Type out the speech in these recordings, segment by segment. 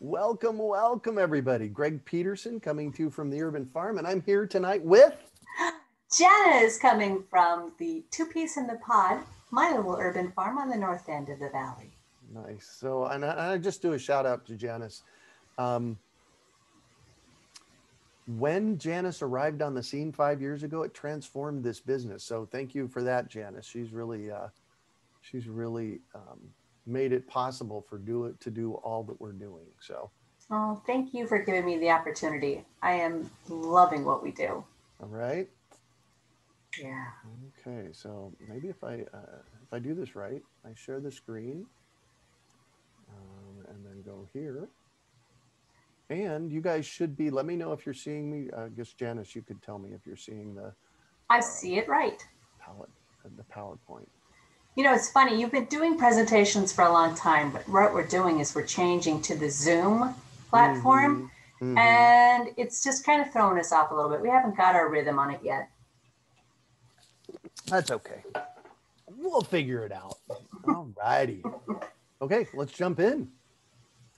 Welcome, welcome, everybody. Greg Peterson coming to you from the Urban Farm, and I'm here tonight with Jenna is coming from the Two Piece in the Pod, my little urban farm on the north end of the valley. nice. So, and I just do a shout out to Janice. When Janice arrived on the scene 5 years ago, it transformed this business. So, thank you for that, Janice. She's really made it possible to do all that we're doing. So, Oh, thank you for giving me the opportunity. I am loving what we do. all right. Yeah. Okay, so maybe if I do this right, I share the screen, and then go here. And you guys should be. Let me know if you're seeing me. I guess Janice, you could tell me if you're seeing I see it right. palette, the PowerPoint. You know, it's funny, you've been doing presentations for a long time, but what we're doing is we're changing to the Zoom platform, and it's just kind of throwing us off a little bit. We haven't got our rhythm on it yet. That's okay. We'll figure it out. All righty. Okay, let's jump in.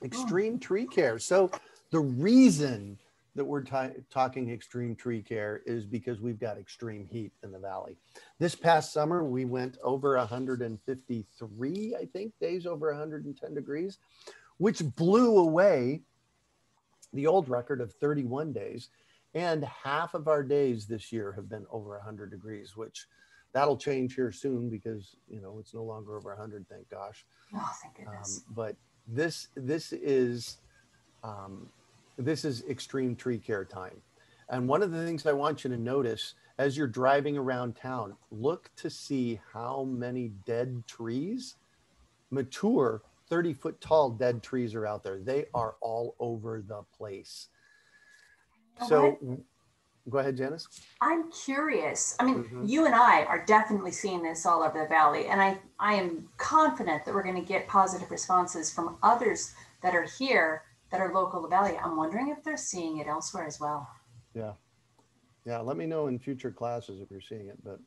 Extreme tree care. So the reason that we're talking extreme tree care is because we've got extreme heat in the valley. This past summer, we went over 153, I think, days over 110 degrees, which blew away the old record of 31 days. And half of our days this year have been over 100 degrees, which that'll change here soon because, you know, it's no longer over 100, thank gosh. Oh, thank goodness. But this is extreme tree care time. And one of the things I want you to notice as you're driving around town, look to see how many dead trees, mature 30-foot tall dead trees are out there. They are all over the place. So go ahead, Janice. I'm curious. I mean, you and I are definitely seeing this all over the valley, and I am confident that we're going to get positive responses from others that are here that are local to the valley. I'm wondering if they're seeing it elsewhere as well. Yeah. Yeah. Let me know in future classes if you're seeing it, but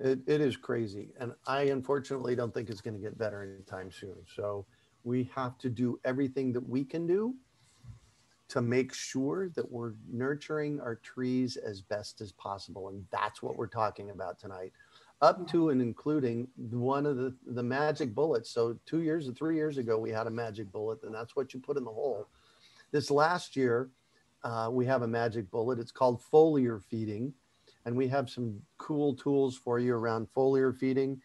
it is crazy. And I unfortunately don't think it's going to get better anytime soon. So we have to do everything that we can do to make sure that we're nurturing our trees as best as possible. And that's what we're talking about tonight, up to and including one of the magic bullets. So 3 years ago, we had a magic bullet, and that's what you put in the hole. This last year, we have a magic bullet. It's called foliar feeding. And we have some cool tools for you around foliar feeding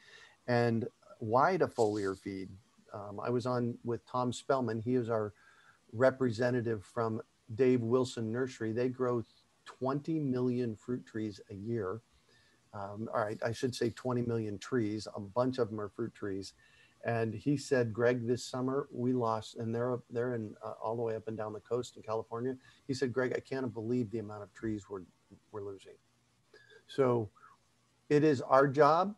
and why to foliar feed. I was on with Tom Spellman. He is our representative from Dave Wilson Nursery. They grow 20 million fruit trees a year. All right, I should say 20 million trees. A bunch of them are fruit trees. And he said, Greg, this summer we lost, and they're in all the way up and down the coast in California. He said, Greg, I can't believe the amount of trees we're losing. So it is our job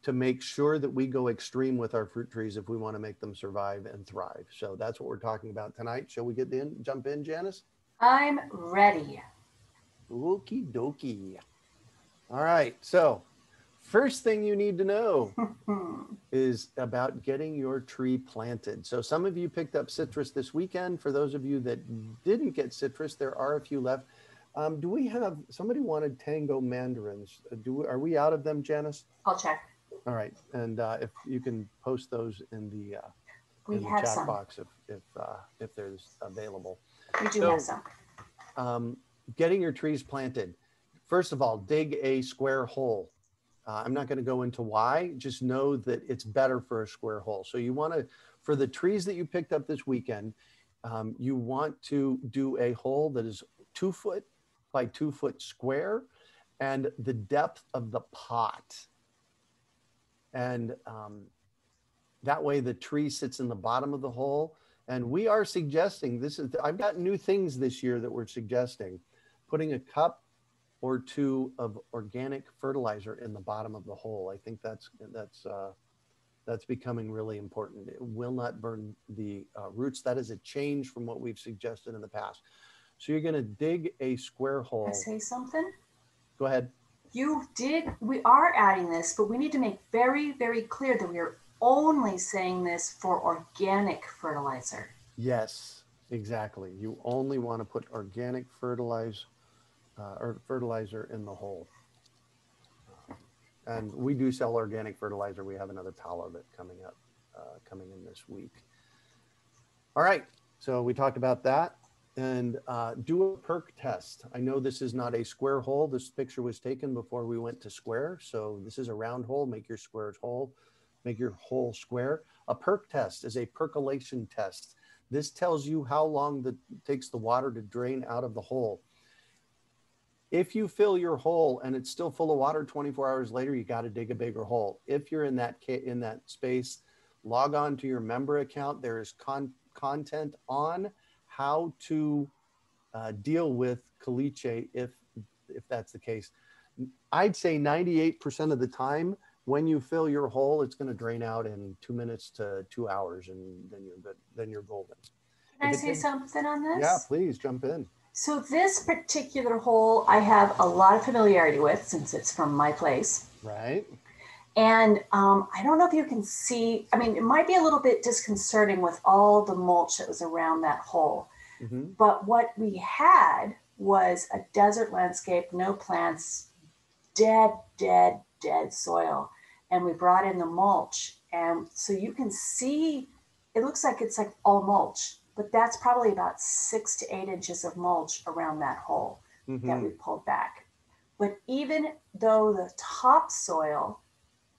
to make sure that we go extreme with our fruit trees if we want to make them survive and thrive. So that's what we're talking about tonight. Shall we jump in, Janice? I'm ready. Okie dokie. All right. So first thing you need to know is about getting your tree planted. So some of you picked up citrus this weekend. For those of you that didn't get citrus, there are a few left. Do we have, somebody wanted tango mandarins. Are we out of them, Janice? I'll check. All right. And if you can post those in the chat box if there's available. We do have some. Getting your trees planted. First of all, dig a square hole. I'm not going to go into why, just know that it's better for a square hole. So you want to, for the trees that you picked up this weekend, you want to do a hole that is 2 foot by 2 foot square and the depth of the pot. And that way the tree sits in the bottom of the hole. And we are suggesting, I've got new things this year that we're suggesting, putting a cup or two of organic fertilizer in the bottom of the hole. I think that's becoming really important. It will not burn the roots. That is a change from what we've suggested in the past. So you're going to dig a square hole. Can I say something? Go ahead. We are adding this, but we need to make very, very clear that we are only saying this for organic fertilizer. Yes, exactly. You only want to put organic fertilizer in the hole. And we do sell organic fertilizer. We have another pallet of it coming in this week. All right, so we talked about that. And do a perk test. I know this is not a square hole. This picture was taken before we went to square. So this is a round hole. Make your squares whole. Make your hole square. A perk test is a percolation test. This tells you how long it takes the water to drain out of the hole. If you fill your hole and it's still full of water 24 hours later, you got to dig a bigger hole. If you're in that space, log on to your member account. There is content on how to deal with caliche if that's the case. I'd say 98% of the time when you fill your hole, it's going to drain out in 2 minutes to 2 hours, and then you're good. Then you're golden. Can I say something on this? Yeah, please jump in. So this particular hole I have a lot of familiarity with since it's from my place. Right. And I don't know if you can see, I mean, it might be a little bit disconcerting with all the mulch that was around that hole. Mm-hmm. But what we had was a desert landscape, no plants, dead soil. And we brought in the mulch. And so you can see, it looks like it's like all mulch, but that's probably about 6 to 8 inches of mulch around that hole that we pulled back. But even though the topsoil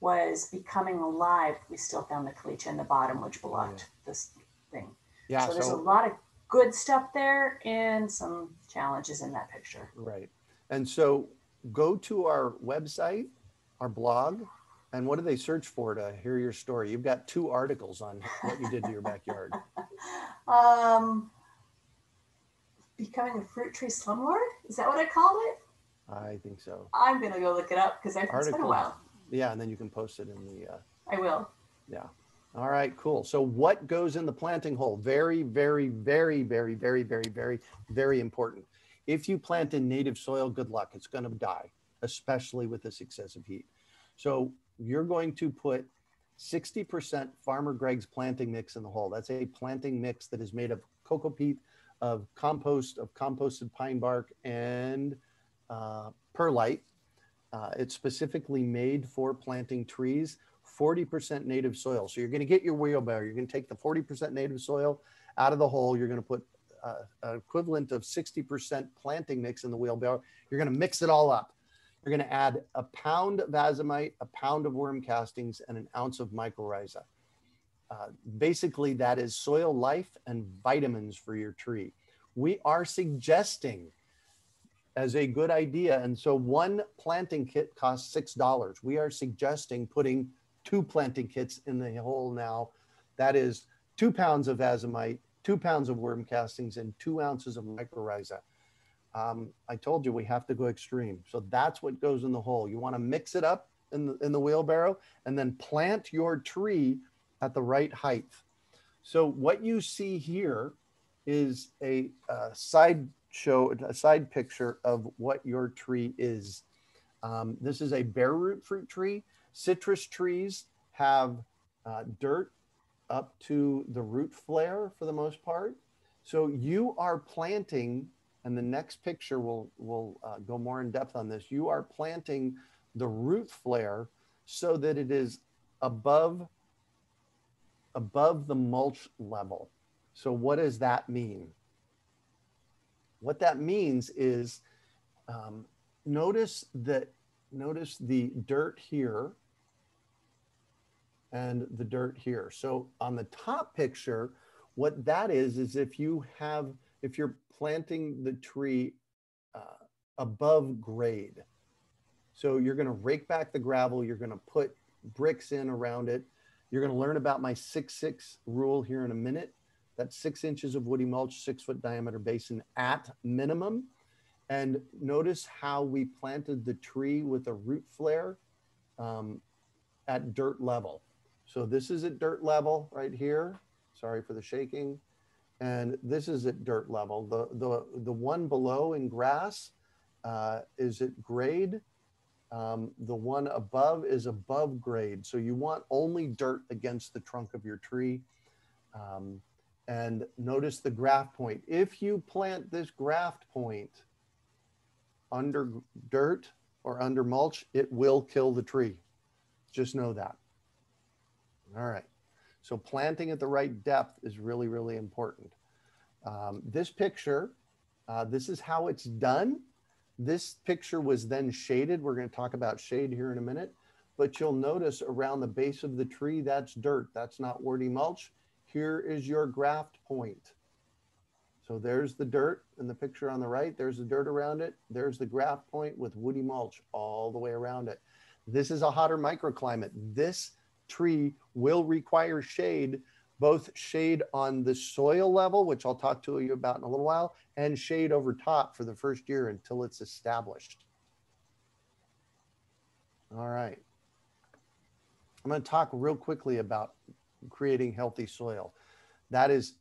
was becoming alive, we still found the caliche in the bottom, which blocked this thing. Yeah, so there's a lot of good stuff there and some challenges in that picture. Right. And so go to our website, our blog, and what do they search for to hear your story? You've got 2 articles on what you did to your backyard. Becoming a fruit tree slumlord? Is that what I called it? I think so. I'm going to go look it up because it's been a while. Yeah, and then you can post it in the... I will. Yeah. All right, cool. So what goes in the planting hole? Very, very, very, very, very, very, very, very important. If you plant in native soil, good luck. It's going to die, especially with this excessive heat. So you're going to put 60% Farmer Greg's planting mix in the hole. That's a planting mix that is made of cocoa peat, of compost, of composted pine bark, and perlite. It's specifically made for planting trees, 40% native soil. So you're going to get your wheelbarrow. You're going to take the 40% native soil out of the hole. You're going to put an equivalent of 60% planting mix in the wheelbarrow. You're going to mix it all up. You're going to add a pound of azomite, a pound of worm castings, and an ounce of mycorrhiza. Basically, that is soil life and vitamins for your tree. We are suggesting as a good idea. And so one planting kit costs $6. We are suggesting putting 2 planting kits in the hole now. That is 2 pounds of azomite, 2 pounds of worm castings, and 2 ounces of mycorrhiza. I told you we have to go extreme. So that's what goes in the hole. You want to mix it up in the wheelbarrow and then plant your tree at the right height. So what you see here is a side picture of what your tree is. This is a bare root fruit tree. Citrus trees have dirt up to the root flare for the most part. So you are planting, and the next picture will go more in depth on this. You are planting the root flare so that it is above the mulch level. So what does that mean? What that means is notice the dirt here and the dirt here. So on the top picture, what that is if you're planting the tree above grade. So you're going to rake back the gravel. You're going to put bricks in around it. You're going to learn about my 6-6 rule here in a minute. That's 6 inches of woody mulch, 6-foot diameter basin at minimum. And notice how we planted the tree with a root flare at dirt level. So this is at dirt level right here. Sorry for the shaking. And this is at dirt level. The one below in grass is at grade. The one above is above grade. So you want only dirt against the trunk of your tree. And notice the graft point. If you plant this graft point under dirt or under mulch, it will kill the tree. Just know that. All right. So planting at the right depth is really, really important. This picture, this is how it's done. This picture was then shaded. We're going to talk about shade here in a minute, but you'll notice around the base of the tree, that's dirt. That's not woody mulch. Here is your graft point. So there's the dirt in the picture on the right. There's the dirt around it. There's the graft point with woody mulch all the way around it. This is a hotter microclimate. This tree will require shade, both shade on the soil level, which I'll talk to you about in a little while, and shade over top for the first year until it's established. All right. I'm going to talk real quickly about creating healthy soil. That is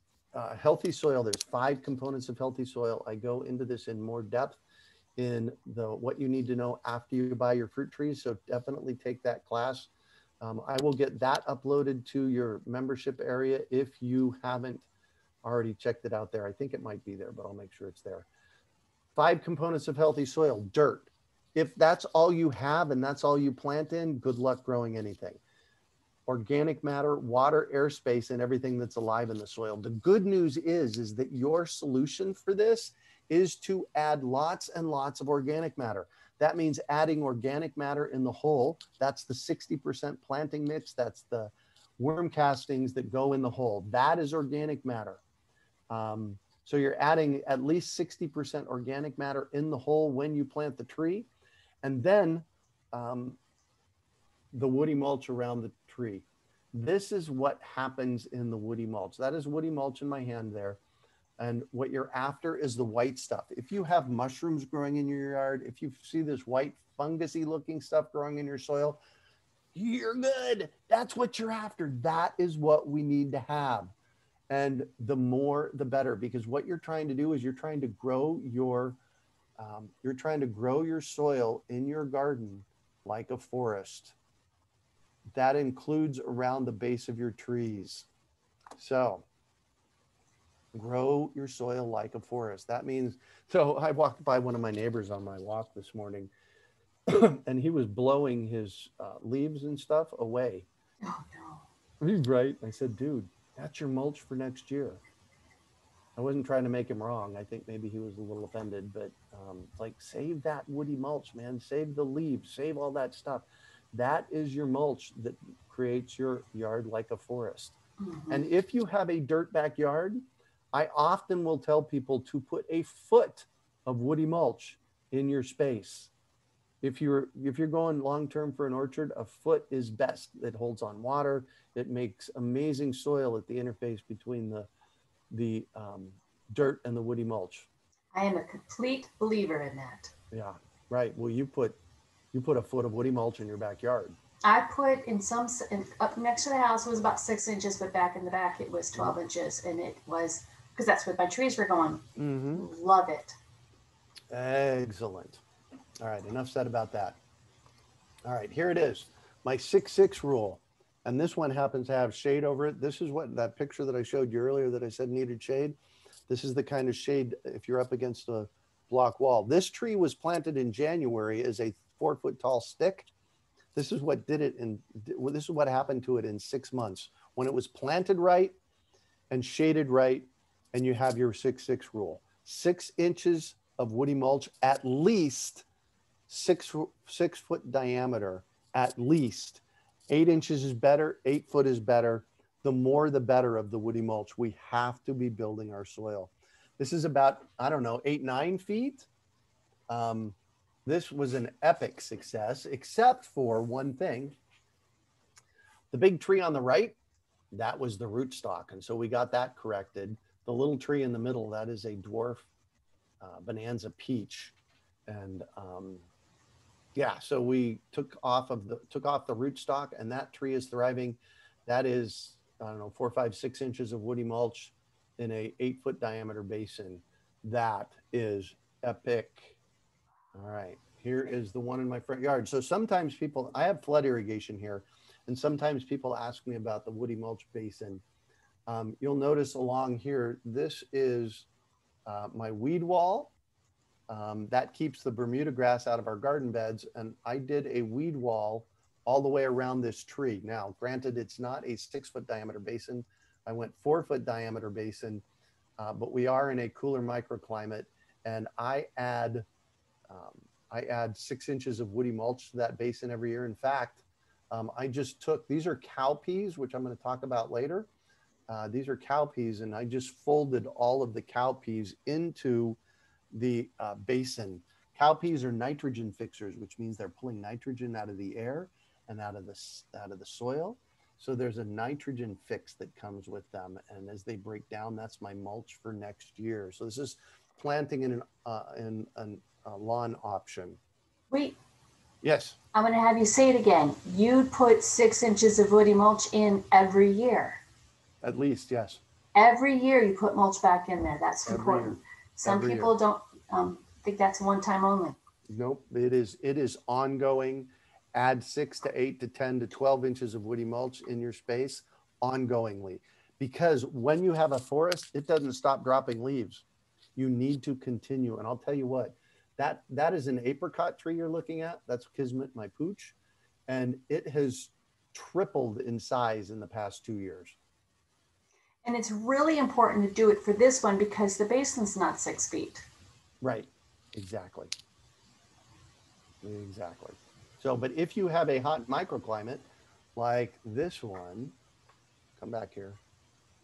healthy soil. There's 5 components of healthy soil. I go into this in more depth in the what you need to know after you buy your fruit trees. So definitely take that class. I will get that uploaded to your membership area if you haven't already checked it out there. I think it might be there, but I'll make sure it's there. 5 components of healthy soil. Dirt. If that's all you have and that's all you plant in, good luck growing anything. Organic matter, water, airspace, and everything that's alive in the soil. The good news is that your solution for this is to add lots and lots of organic matter. That means adding organic matter in the hole. That's the 60% planting mix. That's the worm castings that go in the hole. That is organic matter. So you're adding at least 60% organic matter in the hole when you plant the tree. And then the woody mulch around the tree. This is what happens in the woody mulch. That is woody mulch in my hand there. And what you're after is the white stuff. If you have mushrooms growing in your yard, if you see this white fungusy looking stuff growing in your soil, you're good. That's what you're after. That is what we need to have. And the more, the better, because what you're trying to do is you're trying to grow your soil in your garden like a forest. That includes around the base of your trees. So grow your soil like a forest. That means, so I walked by one of my neighbors on my walk this morning and he was blowing his leaves and stuff away. Oh no. He's right. I said, dude, that's your mulch for next year. I wasn't trying to make him wrong. I think maybe he was a little offended, but like save that woody mulch, man. Save the leaves, save all that stuff. That is your mulch that creates your yard like a forest. Mm-hmm. And if you have a dirt backyard, I often will tell people to put a foot of woody mulch in your space. If you're going long-term for an orchard, a foot is best. It holds on water. It makes amazing soil at the interface between the dirt and the woody mulch. I am a complete believer in that. Yeah, right. Well, you put a foot of woody mulch in your backyard. I put up next to the house, it was about 6 inches, but back in the back it was 12 inches, and it was because that's where my trees were going. Mm-hmm. Love it. Excellent. All right, enough said about that. All right, here it is, my 6-6 rule. And this one happens to have shade over it. This is what that picture that I showed you earlier that I said needed shade. This is the kind of shade if you're up against a block wall. This tree was planted in January as a 4-foot tall stick. This is what did it, and this is what happened to it in 6 months. When it was planted right and shaded right, and you have your 6-6 rule. 6 inches of woody mulch, at least 6 foot diameter, at least. 8 inches is better, 8 foot is better. The more, the better of the woody mulch. We have to be building our soil. This is about, 8-9 feet. This was an epic success, except for one thing. The big tree on the right, that was the rootstock. And so we got that corrected. The little tree in the middle, that is a dwarf bonanza peach. And yeah, so we took off the rootstock, and that tree is thriving. That is, 4, 5, 6 inches of woody mulch in a 8-foot diameter basin. That is epic. All right, Here is the one in my front yard. So sometimes people, I have flood irrigation here, and sometimes people ask me about the woody mulch basin. You'll notice along here, this is my weed wall. That keeps the Bermuda grass out of our garden beds. And I did a weed wall all the way around this tree. Now, granted, it's not a 6-foot diameter basin. I went 4-foot diameter basin, but we are in a cooler microclimate, and I add 6 inches of woody mulch to that basin every year. In fact, I just took, these are cowpeas, which I'm going to talk about later. These are cowpeas, and I just folded all of the cowpeas into the basin. Cowpeas are nitrogen fixers, which means they're pulling nitrogen out of the air and out of the soil. So there's a nitrogen fix that comes with them, and as they break down, that's my mulch for next year. So this is planting in a lawn option. Wait. Yes. I'm going to have you say it again. You put 6 inches of woody mulch in every year. At least, yes. Every year you put mulch back in there. That's important. Some Every people year. don't think that's one time only. Nope, it is ongoing. Add 6 to 8 to 10 to 12 inches of woody mulch in your space ongoingly. Because when you have a forest, it doesn't stop dropping leaves. You need to continue. And I'll tell you what, that is an apricot tree you're looking at. That's Kismet, my pooch. And it has tripled in size in the past 2 years. And it's really important to do it for this one because the basin's not 6 feet. Right, exactly. Exactly. So, but if you have a hot microclimate like this one, come back here,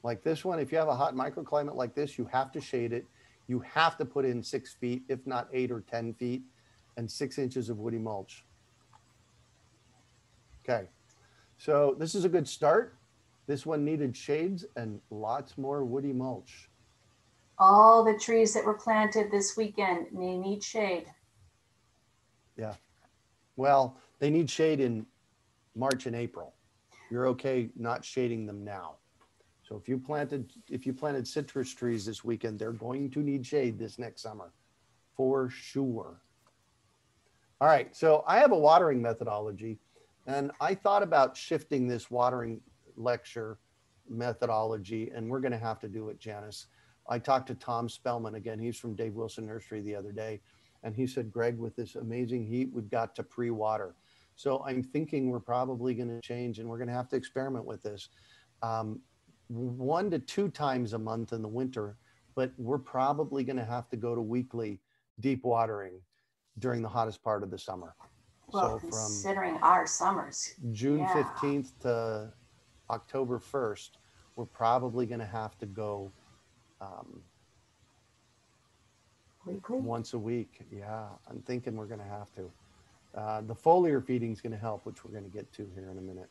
like this one, if you have a hot microclimate like this, you have to shade it. You have to put in 6 feet, if not 8 or 10 feet, and 6 inches of woody mulch. Okay, so this is a good start. This one needed shades and lots more woody mulch. All the trees that were planted this weekend, they need shade. Yeah. Well, they need shade in March and April. You're okay not shading them now. So if you planted citrus trees this weekend, they're going to need shade this next summer for sure. All right, so I have a watering methodology, and I thought about shifting this watering lecture methodology, and we're going to have to do it, Janice. I talked to Tom Spellman again. He's from Dave Wilson Nursery the other day, and he said, Greg, with this amazing heat, we've got to pre-water. So I'm thinking we're probably going to change, and we're going to have to experiment with this 1 to 2 times a month in the winter, but we're probably going to have to go to weekly deep watering during the hottest part of the summer. Well, so considering our summers, June 15th to October 1st, we're probably going to have to go weekly? Once a week. Yeah, I'm thinking we're going to have to. The foliar feeding is going to help, which we're going to get to here in a minute.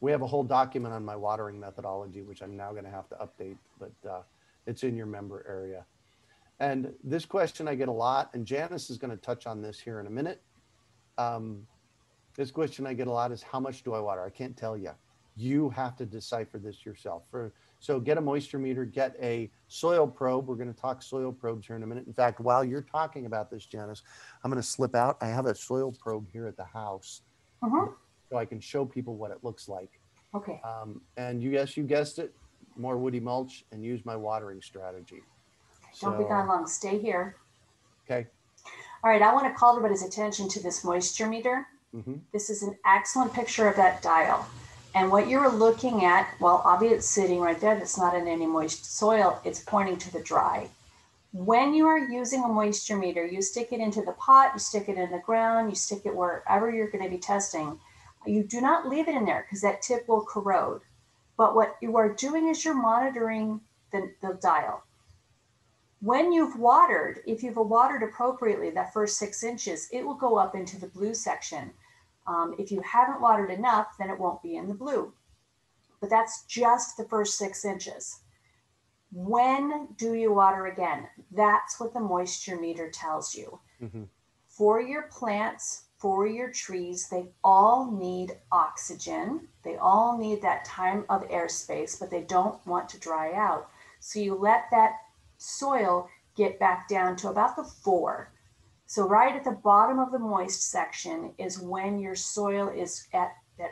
We have a whole document on my watering methodology, which I'm now going to have to update, but it's in your member area. And this question I get a lot, and Janice is going to touch on this here in a minute. This question I get a lot is, how much do I water? I can't tell you. You have to decipher this yourself. So get a moisture meter, get a soil probe. We're going to talk soil probes here in a minute. In fact, while you're talking about this, Janice, I'm going to slip out. I have a soil probe here at the house, so I can show people what it looks like. Okay. And you guessed it, more woody mulch, and use my watering strategy. Don't be gone long. Stay here. Okay. All right. I want to call everybody's attention to this moisture meter. This is an excellent picture of that dial. And what you're looking at, well, obviously it's sitting right there. That's not in any moist soil. It's pointing to the dry. When you are using a moisture meter, you stick it into the pot, you stick it in the ground, you stick it wherever you're going to be testing. You do not leave it in there because that tip will corrode. But what you are doing is you're monitoring the dial. When you've watered, if you've watered appropriately, that first 6 inches, it will go up into the blue section. If you haven't watered enough, then it won't be in the blue. But that's just the first 6 inches. When do you water again? That's what the moisture meter tells you. For your plants, for your trees, they all need oxygen. They all need that time of airspace, but they don't want to dry out. So you let that soil get back down to about the 4. So right at the bottom of the moist section is when your soil is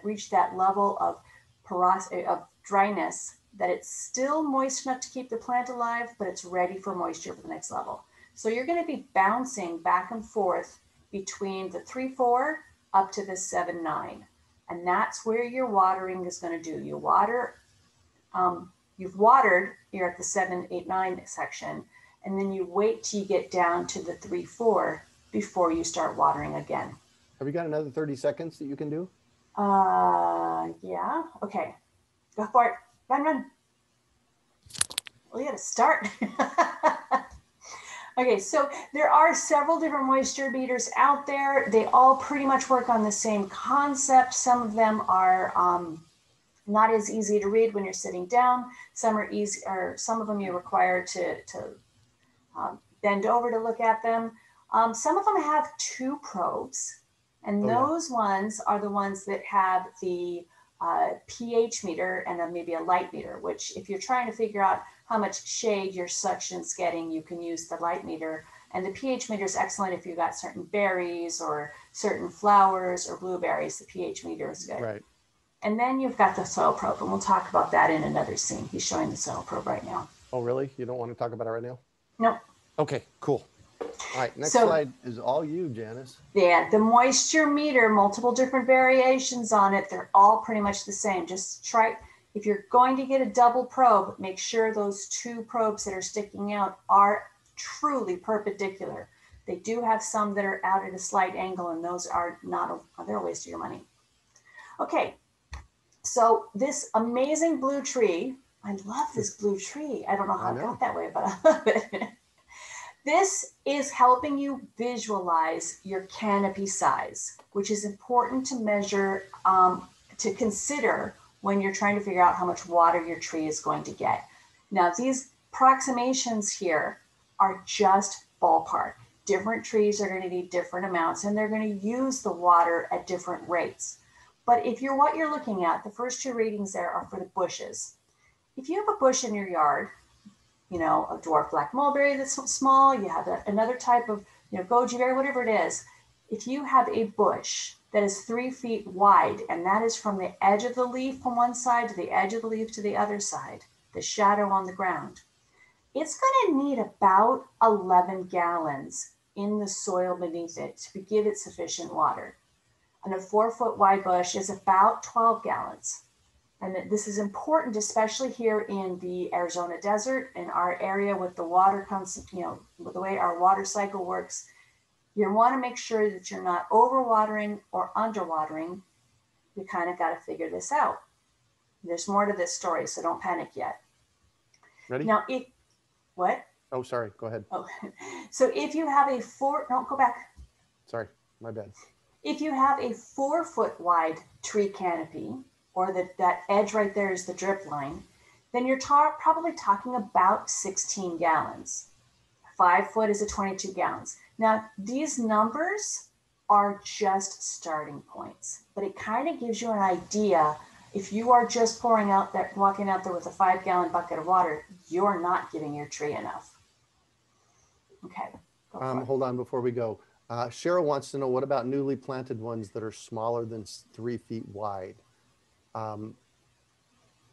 reached that level of porosity, of dryness, that it's still moist enough to keep the plant alive, but it's ready for moisture for the next level. So you're going to be bouncing back and forth between the 3-4 up to the 7-9. And that's where your watering is going to do. You water, you've watered, you're at the 7-8-9 section, and then you wait till you get down to the 3-4 before you start watering again. Have you got another 30 seconds that you can do? Yeah. Okay. Go for it. Run. Well, you got to start. Okay, so there are several different moisture meters out there. They all pretty much work on the same concept. Some of them are not as easy to read when you're sitting down. Some are easy, or some of them you're required to bend over to look at them. Some of them have 2 probes, and those ones are the ones that have the pH meter and maybe a light meter, which if you're trying to figure out how much shade your suction's getting, you can use the light meter. And the pH meter is excellent if you've got certain berries or certain flowers or blueberries. The pH meter is good. Right. And then you've got the soil probe, and we'll talk about that in another scene. He's showing the soil probe right now. Oh, really? You don't want to talk about it right now? Nope. Okay, cool. All right, next slide is all you, Janice. Yeah, the moisture meter, multiple different variations on it. They're all pretty much the same. Just try, if you're going to get a double probe, make sure those 2 probes that are sticking out are truly perpendicular. They do have some that are out at a slight angle, and those are not, they're a waste of your money. Okay, so this amazing blue tree, I love this blue tree. I don't know how it got that way, but I love it. This is helping you visualize your canopy size, which is important to measure, to consider when you're trying to figure out how much water your tree is going to get. Now, these approximations here are just ballpark. Different trees are going to need different amounts, and they're going to use the water at different rates. But if you're what you're looking at, the first 2 readings there are for the bushes. If you have a bush in your yard, you know, a dwarf black mulberry that's small, you have another type of, you know, goji berry, whatever it is. If you have a bush that is 3 feet wide, and that is from the edge of the leaf from one side to the edge of the leaf to the other side, the shadow on the ground, it's going to need about 11 gallons in the soil beneath it to give it sufficient water. And a 4-foot wide bush is about 12 gallons. And this is important, especially here in the Arizona desert, in our area with the water comes, you know, with the way our water cycle works. You want to make sure that you're not overwatering or underwatering. You kind of got to figure this out. There's more to this story, so don't panic yet. Ready? Now, what? Oh, sorry. Go ahead. Oh, so if you have no, go back. Sorry, my bad. If you have a 4-foot wide tree canopy, or that edge right there is the drip line, then you're probably talking about 16 gallons. 5 foot is a 22 gallons. Now, these numbers are just starting points, but it kind of gives you an idea. If you are just walking out there with a 5-gallon bucket of water, you're not giving your tree enough. Okay. Hold on before we go. Cheryl wants to know, what about newly planted ones that are smaller than 3 feet wide?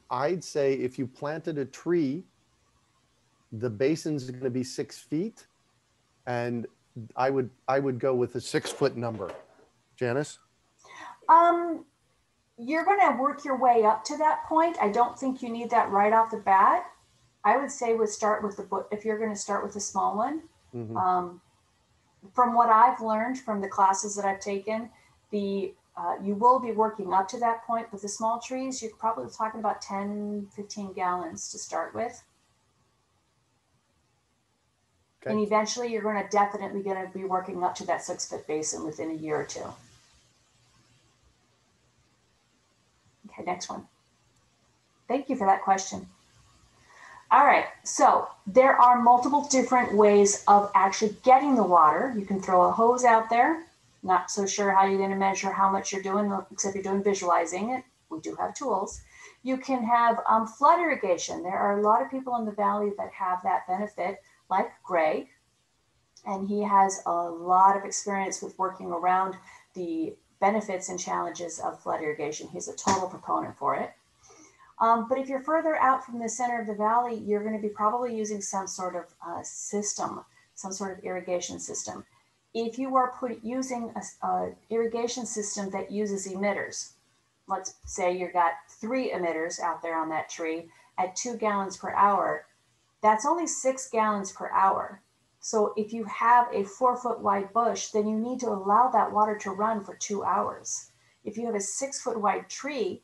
I'd say if you planted a tree, the basin's going to be 6 feet, and I would go with a 6-foot number. Janice? You're going to work your way up to that point. I don't think you need that right off the bat. I would say if you're going to start with a small one. Mm-hmm. From what I've learned from the classes that I've taken, you will be working up to that point. With the small trees, you're probably talking about 10, 15 gallons to start with. Okay. And eventually you're definitely going to be working up to that 6-foot basin within a year or 2. Okay, next one. Thank you for that question. All right, so there are multiple different ways of actually getting the water. You can throw a hose out there. Not so sure how you're going to measure how much you're doing, except you're doing visualizing it. We do have tools. You can have flood irrigation. There are a lot of people in the valley that have that benefit like Greg, and he has a lot of experience with working around the benefits and challenges of flood irrigation. He's a total proponent for it. But if you're further out from the center of the valley, you're going to be probably using some sort of system, some sort of irrigation system. If you are using a irrigation system that uses emitters, let's say you've got 3 emitters out there on that tree at 2 gallons per hour, that's only 6 gallons per hour. So if you have a 4-foot wide bush, then you need to allow that water to run for 2 hours. If you have a 6-foot wide tree,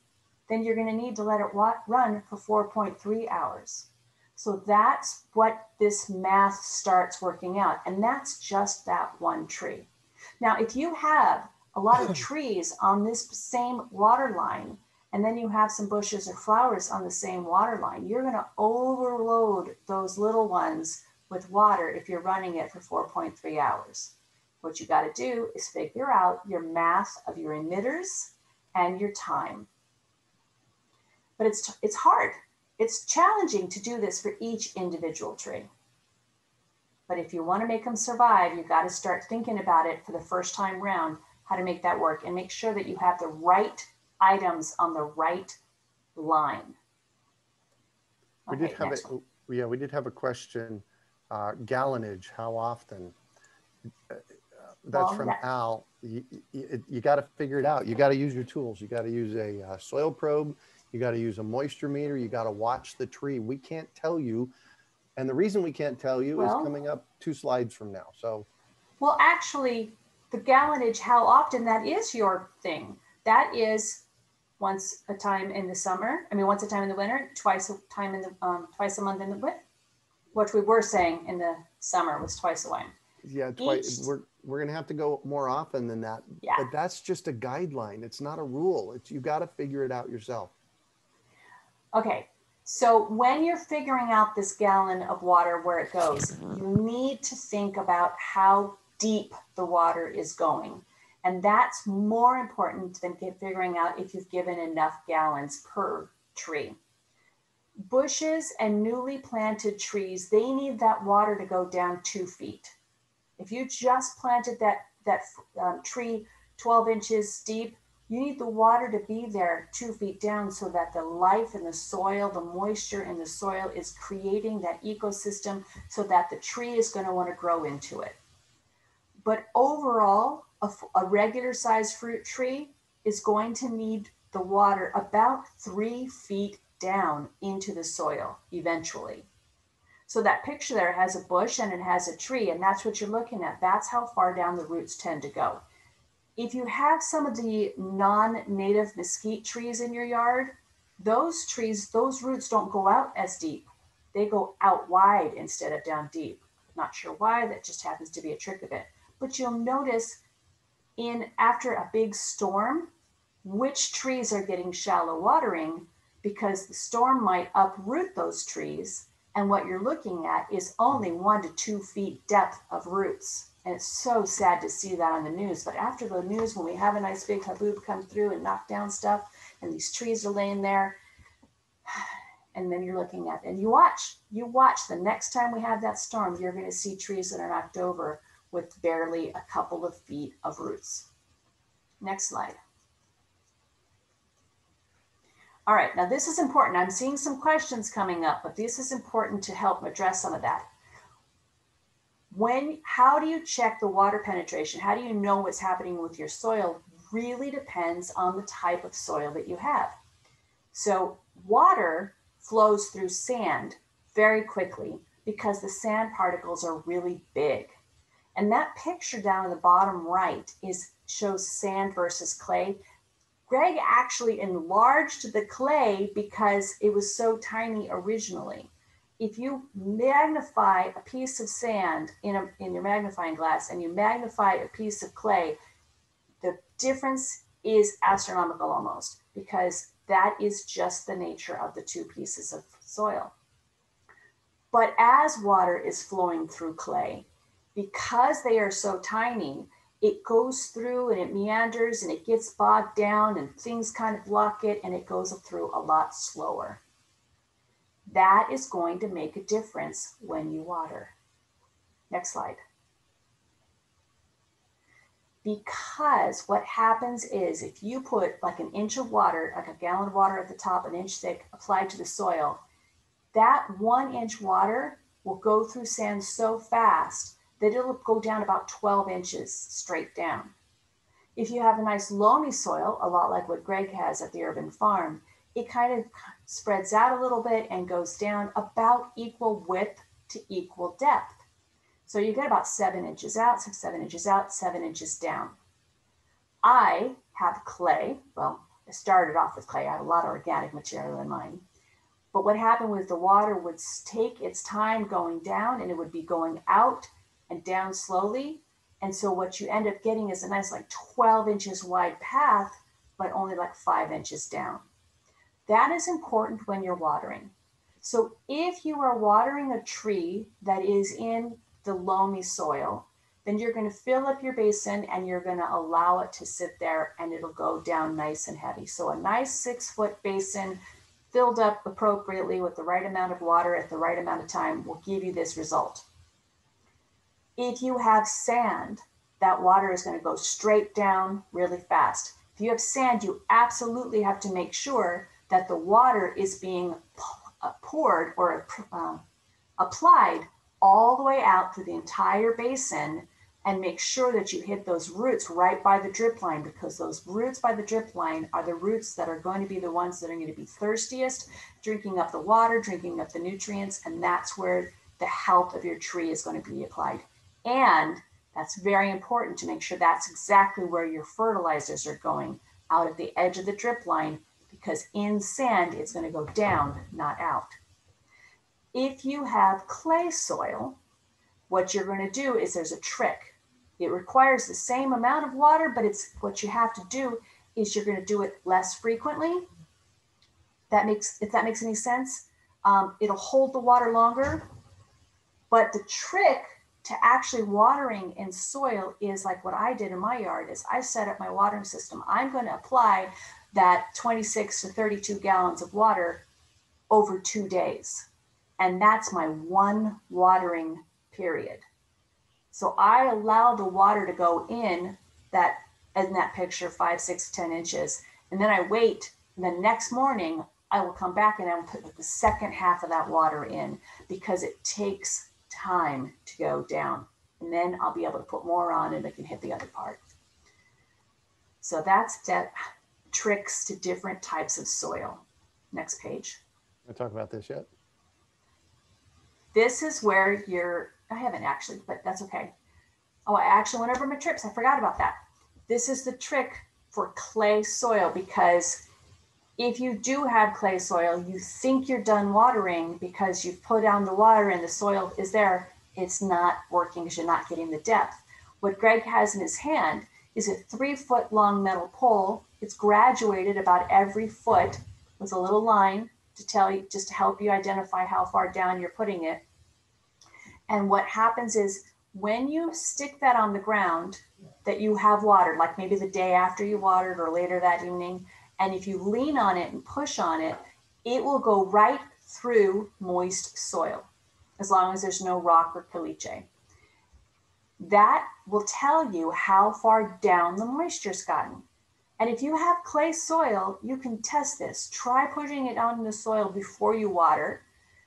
then you're going to need to let it run for 4.3 hours. So that's what this math starts working out. And that's just that one tree. Now, if you have a lot of trees on this same water line, and then you have some bushes or flowers on the same water line, you're going to overload those little ones with water if you're running it for 4.3 hours. What you got to do is figure out your math of your emitters and your time. But it's hard. It's challenging to do this for each individual tree. But if you want to make them survive, you've got to start thinking about it for the first time round, how to make that work, and make sure that you have the right items on the right line. We did have a question. Gallonage, how often? That's from Al. You got to figure it out. You got to use your tools. You got to use a soil probe. You got to use a moisture meter. You got to watch the tree. We can't tell you. And the reason we can't tell you is coming up 2 slides from now. So, well, actually, the gallonage, how often, that is your thing. That is once a time in the summer. I mean, once a time in the winter, twice a month in the winter. What we were saying in the summer was twice a month. Yeah, twice. We're going to have to go more often than that. Yeah. But that's just a guideline. It's not a rule. You got to figure it out yourself. Okay, so when you're figuring out this gallon of water, where it goes, you need to think about how deep the water is going. And that's more important than figuring out if you've given enough gallons per tree. Bushes and newly planted trees, they need that water to go down 2 feet. If you just planted that tree 12 inches deep, you need the water to be there 2 feet down so that the life in the soil, the moisture in the soil is creating that ecosystem so that the tree is going to want to grow into it. But overall, a regular sized fruit tree is going to need the water about 3 feet down into the soil eventually. So that picture there has a bush and it has a tree, and that's what you're looking at. That's how far down the roots tend to go. If you have some of the non-native mesquite trees in your yard, those roots don't go out as deep. They go out wide instead of down deep. Not sure why, that just happens to be a trick of it. But you'll notice after a big storm, which trees are getting shallow watering, because the storm might uproot those trees. And what you're looking at is only 1 to 2 feet depth of roots. And it's so sad to see that on the news. But after the news, when we have a nice big haboob come through and knock down stuff, and these trees are laying there, and then you're looking at, and you watch the next time we have that storm, you're going to see trees that are knocked over with barely a couple of feet of roots. Next slide. All right, now this is important. I'm seeing some questions coming up, but this is important to help address some of that. How do you check the water penetration? How do you know what's happening with your soil? Really depends on the type of soil that you have. So water flows through sand very quickly because the sand particles are really big. And that picture down in the bottom right shows sand versus clay. Greg actually enlarged the clay because it was so tiny originally. If you magnify a piece of sand in your magnifying glass and you magnify a piece of clay, the difference is astronomical almost, because that is just the nature of the 2 pieces of soil. But as water is flowing through clay, because they are so tiny, it goes through and it meanders and it gets bogged down and things kind of block it and it goes through a lot slower. That is going to make a difference when you water. Next slide. Because what happens is if you put like an inch of water, like a gallon of water at the top, an inch thick, applied to the soil, that 1 inch water will go through sand so fast that it'll go down about 12 inches straight down. If you have a nice loamy soil, a lot like what Greg has at the urban farm, it kind of spreads out a little bit and goes down about equal width to equal depth. So you get about 7 inches out, 7 inches out, 7 inches down. I have clay. Well, I started off with clay. I have a lot of organic material in mine. But what happened was the water would take its time going down, and it would be going out and down slowly. And so what you end up getting is a nice like 12 inches wide path, but only like 5 inches down. That is important when you're watering. So if you are watering a tree that is in the loamy soil, then you're going to fill up your basin and you're going to allow it to sit there and it'll go down nice and heavy. So a nice 6-foot basin filled up appropriately with the right amount of water at the right amount of time will give you this result. If you have sand, that water is going to go straight down really fast. If you have sand, you absolutely have to make sure that the water is being poured or applied all the way out through the entire basin, and make sure that you hit those roots right by the drip line, because those roots by the drip line are the roots that are going to be the ones that are going to be thirstiest, drinking up the water, drinking up the nutrients, and that's where the health of your tree is going to be applied. And that's very important to make sure that's exactly where your fertilizers are going, out at the edge of the drip line, because in sand, it's going to go down, not out. If you have clay soil, what you're going to do is there's a trick. It requires the same amount of water, but it's what you have to do is you're going to do it less frequently. If that makes any sense, it'll hold the water longer. But the trick to actually watering in soil is like what I did in my yard is I set up my watering system. I'm going to apply that 26 to 32 gallons of water over 2 days. And that's my one watering period. So I allow the water to go in that picture, 5, 6, 10 inches. And then I wait. And the next morning, I will come back and I will put the second half of that water in, because it takes time to go down. And then I'll be able to put more on and I can hit the other part. So that's tricks to different types of soil. Next page. Want to talk about this yet? This is where I haven't actually, but that's okay. Oh, I actually went over my trips. I forgot about that. This is the trick for clay soil, because if you do have clay soil, you think you're done watering because you've put down the water and the soil is there. It's not working because you're not getting the depth. What Greg has in his hand is a 3-foot long metal pole. It's graduated about every foot with a little line to tell you, just to help you identify how far down you're putting it. And what happens is when you stick that on the ground that you have watered, like maybe the day after you watered or later that evening, and if you lean on it and push on it, it will go right through moist soil, as long as there's no rock or caliche. That will tell you how far down the moisture's gotten. And if you have clay soil, you can test this. Try putting it on the soil before you water,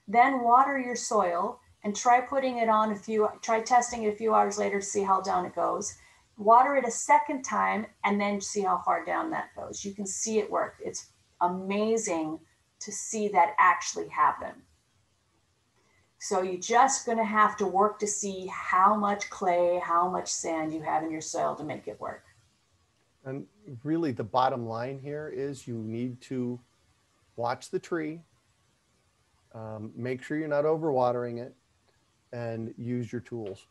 then water your soil and try putting it on try testing it a few hours later to see how down it goes. Water it a second time and then see how far down that goes. You can see it work. It's amazing to see that actually happen. So you're just going to have to work to see how much clay, how much sand you have in your soil to make it work. And really the bottom line here is you need to watch the tree, make sure you're not overwatering it, and use your tools.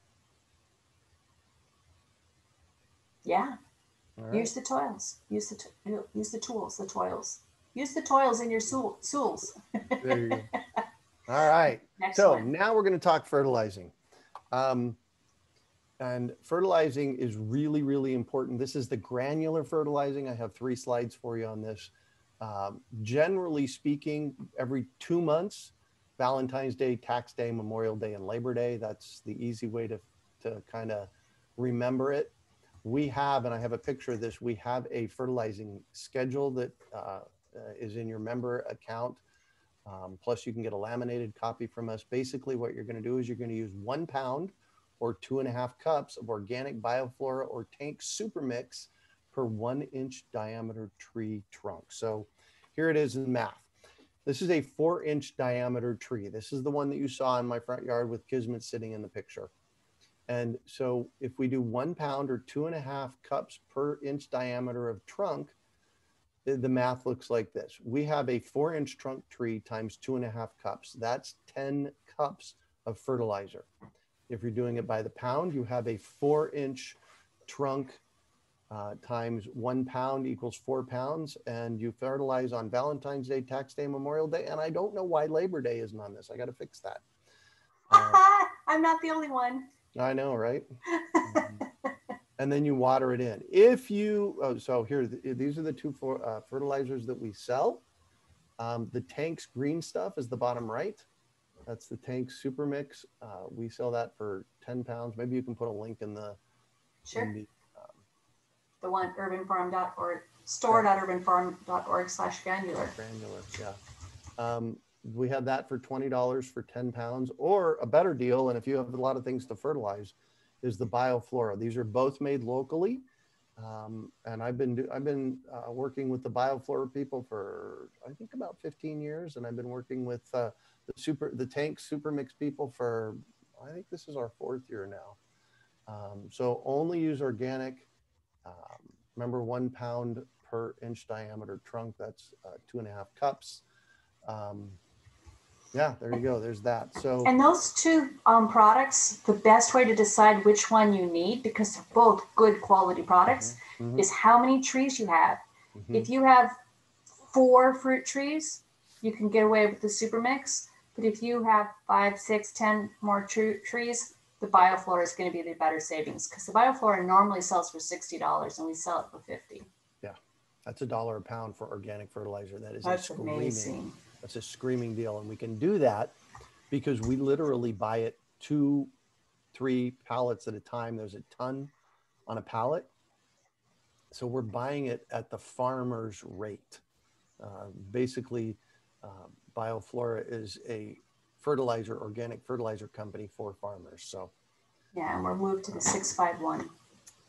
Yeah. Right. Use the toils. Use the tools, the toils. Use the toils in your tools. There you go. All right. Now we're going to talk fertilizing. And fertilizing is really, really important. This is the granular fertilizing. I have 3 slides for you on this. Generally speaking, every 2 months, Valentine's Day, Tax Day, Memorial Day, and Labor Day. That's the easy way to kind of remember it. We have, and I have a picture of this, we have a fertilizing schedule that is in your member account. Plus you can get a laminated copy from us. Basically what you're going to do is you're going to use 1 pound or 2.5 cups of organic bioflora or tank super mix per 1-inch diameter tree trunk. So here it is in math. This is a 4-inch diameter tree. This is the one that you saw in my front yard with Kismet sitting in the picture. And so if we do 1 pound or 2.5 cups per inch diameter of trunk, the math looks like this. We have a 4-inch trunk tree times 2.5 cups. That's 10 cups of fertilizer. If you're doing it by the pound, you have a 4-inch trunk times 1 pound equals 4 pounds. And you fertilize on Valentine's Day, Tax Day, Memorial Day. And I don't know why Labor Day isn't on this. I got to fix that. I'm not the only one. I know, right? And then you water it in. If you, so here, these are the two fertilizers that we sell. The Tank's green stuff is the bottom right. That's the Tank Super Mix. We sell that for 10 pounds. Maybe you can put a link in the. Sure. The one urbanfarm.org, store.urbanfarm.org/granular. Granular, yeah. We have that for $20 for 10 pounds, or a better deal. And if you have a lot of things to fertilize, is the bioflora. These are both made locally. And I've been working with the bioflora people for, I think, about 15 years. And I've been working with the Tank Super Mix people for, I think this is our 4th year now. So only use organic. Remember, 1 pound per inch diameter trunk. That's 2.5 cups. Yeah, there you go. There's that. So, and those two products, the best way to decide which one you need, because they're both good quality products, is how many trees you have. If you have 4 fruit trees, you can get away with the super mix. But if you have 5, 6, 10 more trees, the bioflora is going to be the better savings, because the bioflora normally sells for $60 and we sell it for $50. Yeah, that's $1 a pound for organic fertilizer. That is amazing. That's a screaming deal. And we can do that because we literally buy it 2-3 pallets at a time. There's a ton on a pallet. So we're buying it at the farmer's rate. Basically, Bioflora is a organic fertilizer company for farmers. So yeah, and we're moved to the 651.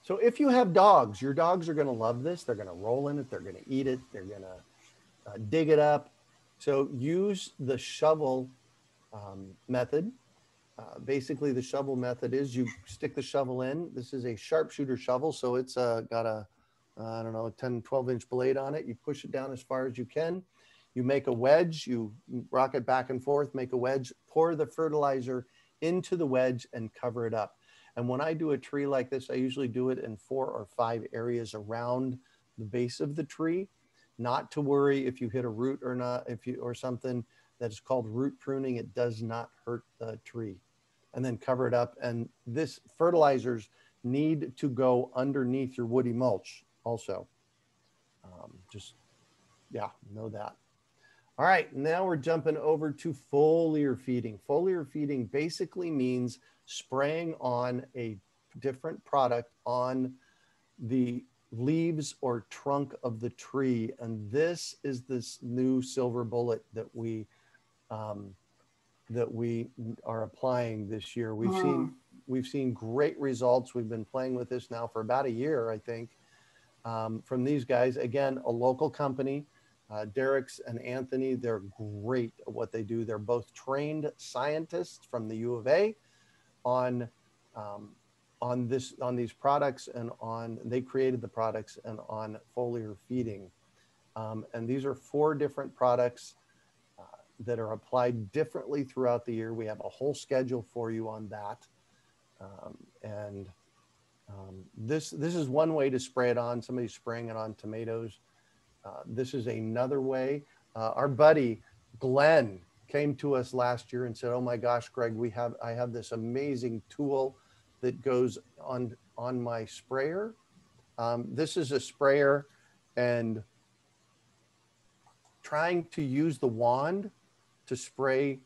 So if you have dogs, your dogs are going to love this. They're going to roll in it. They're going to eat it. They're going to dig it up. So use the shovel method. Basically, the shovel method is you stick the shovel in. This is a sharpshooter shovel. So it's got a, I don't know, 10, 12-inch blade on it. You push it down as far as you can. You make a wedge. You rock it back and forth, make a wedge, pour the fertilizer into the wedge and cover it up. And when I do a tree like this, I usually do it in 4 or 5 areas around the base of the tree. Not to worry if you hit a root or not, or something that's called root pruning. It does not hurt the tree. And then cover it up. And this fertilizers need to go underneath your woody mulch also. Know that. All right, now we're jumping over to foliar feeding. Foliar feeding basically means spraying on a different product on the leaves or trunk of the tree. And this is this new silver bullet that we are applying this year. We've seen great results. We've been playing with this now for about a year, I think, from these guys. Again, a local company, Derek's and Anthony. They're great at what they do. They're both trained scientists from the U of A on these products, and they created the products and on foliar feeding. And these are 4 different products that are applied differently throughout the year. We have a whole schedule for you on that. This is one way to spray it on. Somebody's spraying it on tomatoes. This is another way. Our buddy Glenn came to us last year and said, "Oh my gosh, Greg, I have this amazing tool that goes on my sprayer." This is a sprayer, and trying to use the wand to spray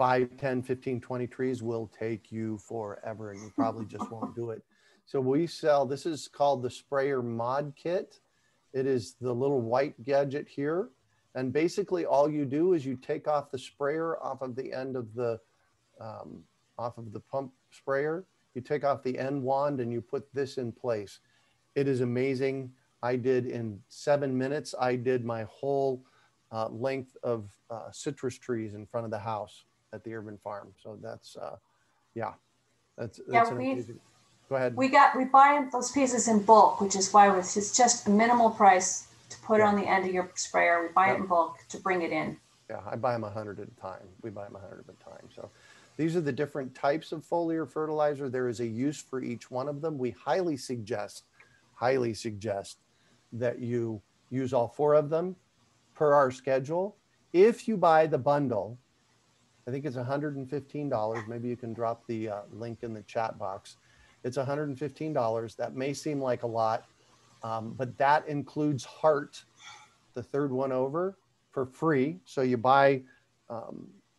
5, 10, 15, 20 trees will take you forever, and you probably just won't do it. So we sell, this is called the sprayer mod kit. It is the little white gadget here. And basically all you do is you take off the sprayer off of the end of the pump sprayer. You take off the end wand and you put this in place. It is amazing. I did in 7 minutes, I did my whole length of citrus trees in front of the house at the urban farm. So that's, yeah, that's an amazing. Go ahead. We buy those pieces in bulk, which is why it's just a minimal price to put on the end of your sprayer. We buy it in bulk to bring it in. Yeah, I buy them 100 at a time. We buy them 100 at a time. So these are the different types of foliar fertilizer. There is a use for each one of them. We highly suggest that you use all 4 of them per our schedule. If you buy the bundle, I think it's $115. Maybe you can drop the link in the chat box. It's $115. That may seem like a lot, but that includes Heart, the third one over, for free. So you buy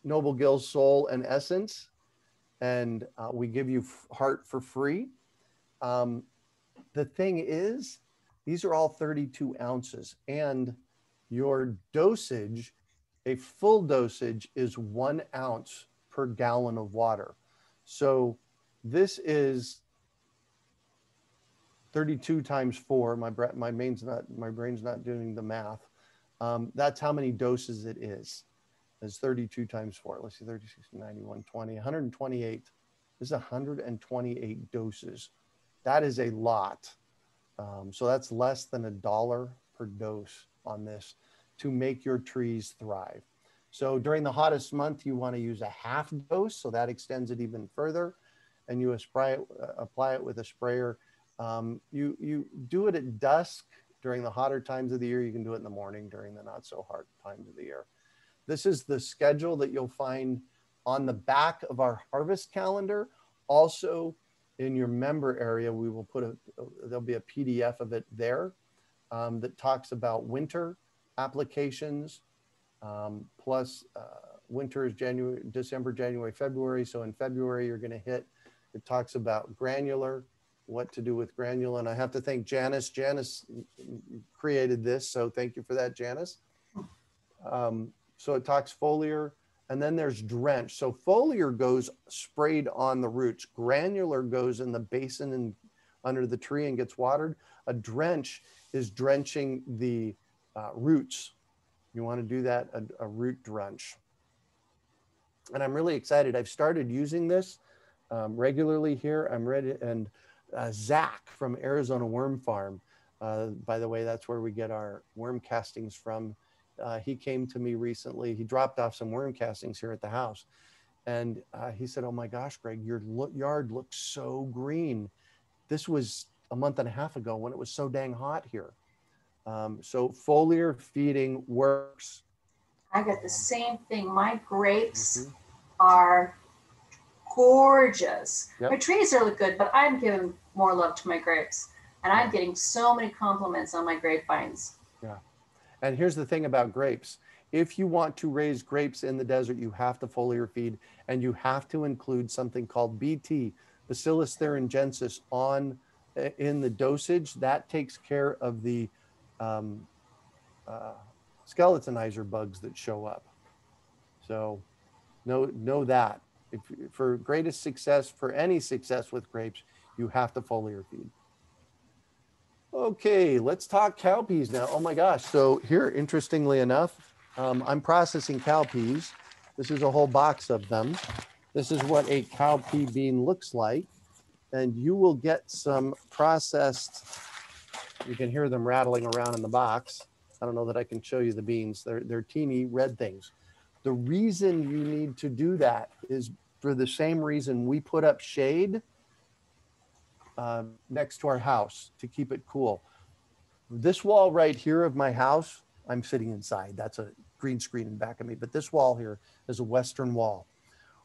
Noble Gill's Soul and Essence, and we give you Heart for free. The thing is, these are all 32 ounces, and your dosage, a full dosage, is 1 ounce per gallon of water. So this is 32 times 4. My brain's not doing the math. That's how many doses it is. It's 32 times 4. Let's see, 36, 90, 120, 128. This is 128 doses. That is a lot. So that's less than $1 per dose on this to make your trees thrive. So during the hottest month, you want to use a half dose, so that extends it even further. And you apply it with a sprayer. You do it at dusk during the hotter times of the year. You can do it in the morning during the not so hot times of the year. This is the schedule that you'll find on the back of our harvest calendar. Also in your member area, we will put there'll be a PDF of it there that talks about winter applications, plus winter is December, January, February. So in February, you're going to hit, it talks about granular, what to do with granular. And I have to thank Janice. Janice created this, so thank you for that, Janice. So it talks foliar, and then there's drench. So foliar goes sprayed on the roots. Granular goes in the basin and under the tree and gets watered. A drench is drenching the roots. You want to do that, a root drench. And I'm really excited. I've started using this regularly here. I'm ready. And Zach from Arizona Worm Farm, by the way, that's where we get our worm castings from. He came to me recently. He dropped off some worm castings here at the house. And he said, oh my gosh, Greg, your yard looks so green. This was a month and a half ago when it was so dang hot here. So foliar feeding works. I got the same thing. My grapes are gorgeous. Yep. My trees look good, but I'm giving more love to my grapes. And I'm getting so many compliments on my grapevines. Yeah. And here's the thing about grapes. If you want to raise grapes in the desert, you have to foliar feed, and you have to include something called BT, Bacillus thuringiensis, in the dosage. That takes care of the skeletonizer bugs that show up. So know that. For greatest success, for any success with grapes, you have to foliar feed. Okay, let's talk cowpeas now. Oh my gosh. So here, interestingly enough, I'm processing cowpeas. This is a whole box of them. This is what a cowpea bean looks like. And you will get some processed, you can hear them rattling around in the box. I don't know that I can show you the beans. They're teeny red things. The reason you need to do that is for the same reason we put up shade next to our house to keep it cool. This wall right here of my house, I'm sitting inside. That's a green screen in back of me, but this wall here is a western wall.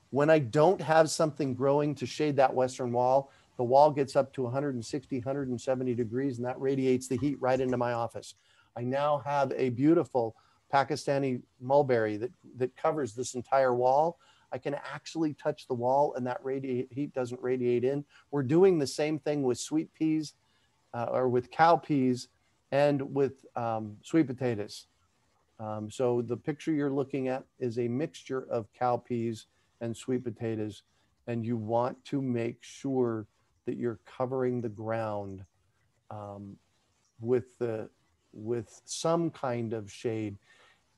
When I don't have something growing to shade that western wall, the wall gets up to 160, 170 degrees, and that radiates the heat right into my office. I now have a beautiful Pakistani mulberry that covers this entire wall. I can actually touch the wall and that heat doesn't radiate in. We're doing the same thing with sweet peas or with cowpeas and with sweet potatoes. So the picture you're looking at is a mixture of cowpeas and sweet potatoes, and you want to make sure that you're covering the ground with some kind of shade.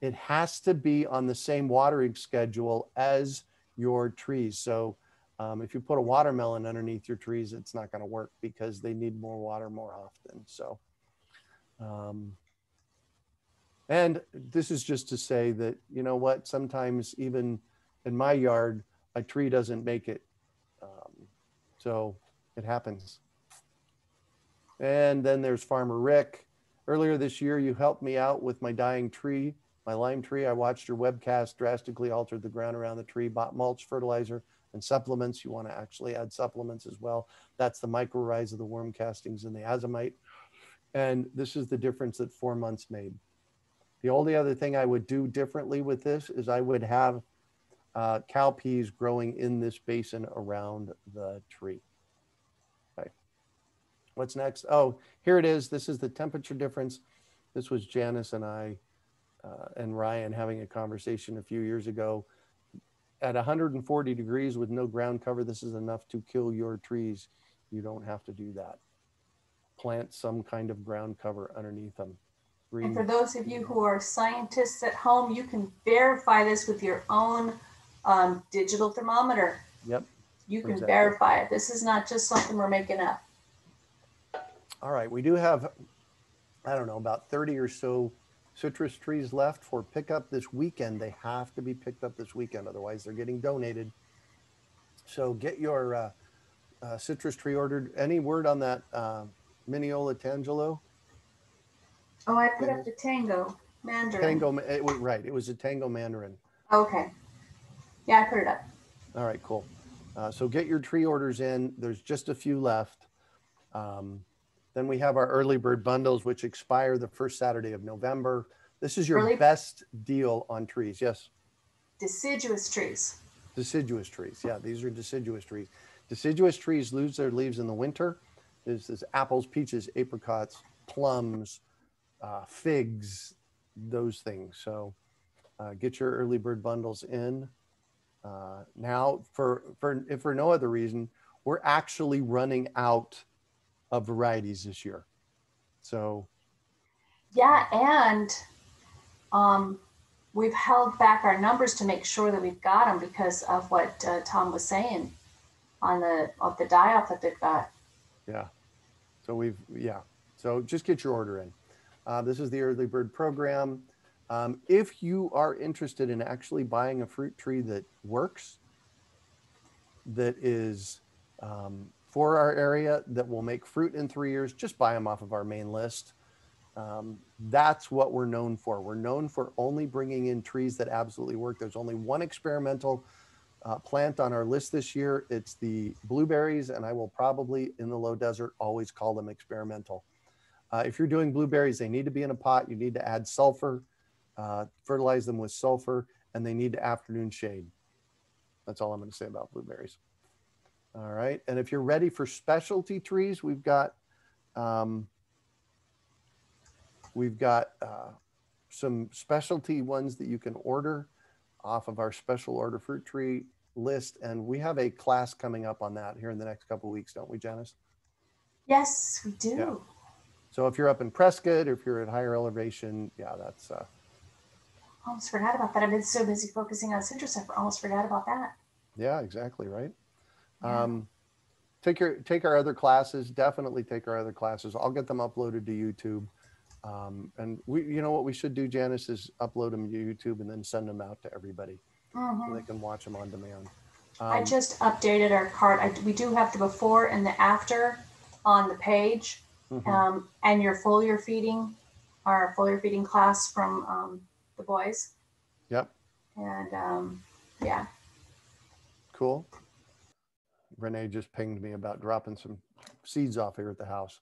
It has to be on the same watering schedule as your trees. So if you put a watermelon underneath your trees, it's not going to work because they need more water more often. So, and this is just to say that, you know what, sometimes even in my yard, a tree doesn't make it. So it happens. And then there's Farmer Rick. Earlier this year, you helped me out with my dying tree, my lime tree. I watched your webcast, drastically altered the ground around the tree, bought mulch, fertilizer, and supplements. You want to actually add supplements as well. That's the micro-rise of the worm castings and the azomite. And this is the difference that 4 months made. The only other thing I would do differently with this is I would have cowpeas growing in this basin around the tree. Okay. What's next? Oh, here it is. This is the temperature difference. This was Janice and I and Ryan having a conversation a few years ago. At 140 degrees with no ground cover, this is enough to kill your trees. You don't have to do that. Plant some kind of ground cover underneath them. And for those of you who are scientists at home, you can verify this with your own digital thermometer. Yep. You can verify it. This is not just something we're making up. All right. We do have, I don't know, about 30 or so citrus trees left for pickup this weekend. They have to be picked up this weekend. Otherwise, they're getting donated. So get your citrus tree ordered. Any word on that Mineola Tangelo? Oh, I put up the Tango Mandarin. Tango, right. It was a Tango Mandarin. Okay. Yeah, I put it up. All right, cool. So get your tree orders in. There's just a few left. Then we have our early bird bundles, which expire the first Saturday of November. This is your best deal on trees. Yes. Deciduous trees. Deciduous trees. Yeah, these are deciduous trees. Deciduous trees lose their leaves in the winter. There's apples, peaches, apricots, plums, figs, those things. So get your early bird bundles in. Now, if for no other reason, we're actually running out of varieties this year. So yeah, and we've held back our numbers to make sure that we've got them because of what Tom was saying on the die-off that they've got. Yeah. So so just get your order in. This is the early bird program. If you are interested in actually buying a fruit tree that works, that is for our area, that will make fruit in 3 years, just buy them off of our main list. That's what we're known for. We're known for only bringing in trees that absolutely work. There's only one experimental plant on our list this year. It's the blueberries, and I will probably, in the low desert, always call them experimental. If you're doing blueberries, they need to be in a pot. You need to add sulfur, fertilize them with sulfur, and they need afternoon shade. That's all I'm going to say about blueberries. All right. And if you're ready for specialty trees, we've got some specialty ones that you can order off of our special order fruit tree list. And we have a class coming up on that here in the next couple of weeks, don't we, Janice? Yes, we do. Yeah. So if you're up in Prescott, or if you're at higher elevation, yeah, that's. Almost forgot about that. I've been so busy focusing on citrus, I almost forgot about that. Yeah, exactly, right? Yeah. Take our other classes. Definitely take our other classes. I'll get them uploaded to YouTube. And you know what we should do, Janice, is upload them to YouTube and then send them out to everybody so they can watch them on demand. I just updated our card. We do have the before and the after on the page, and your foliar feeding, our foliar feeding class from the boys. Yep. And yeah. Cool. Renee just pinged me about dropping some seeds off here at the house.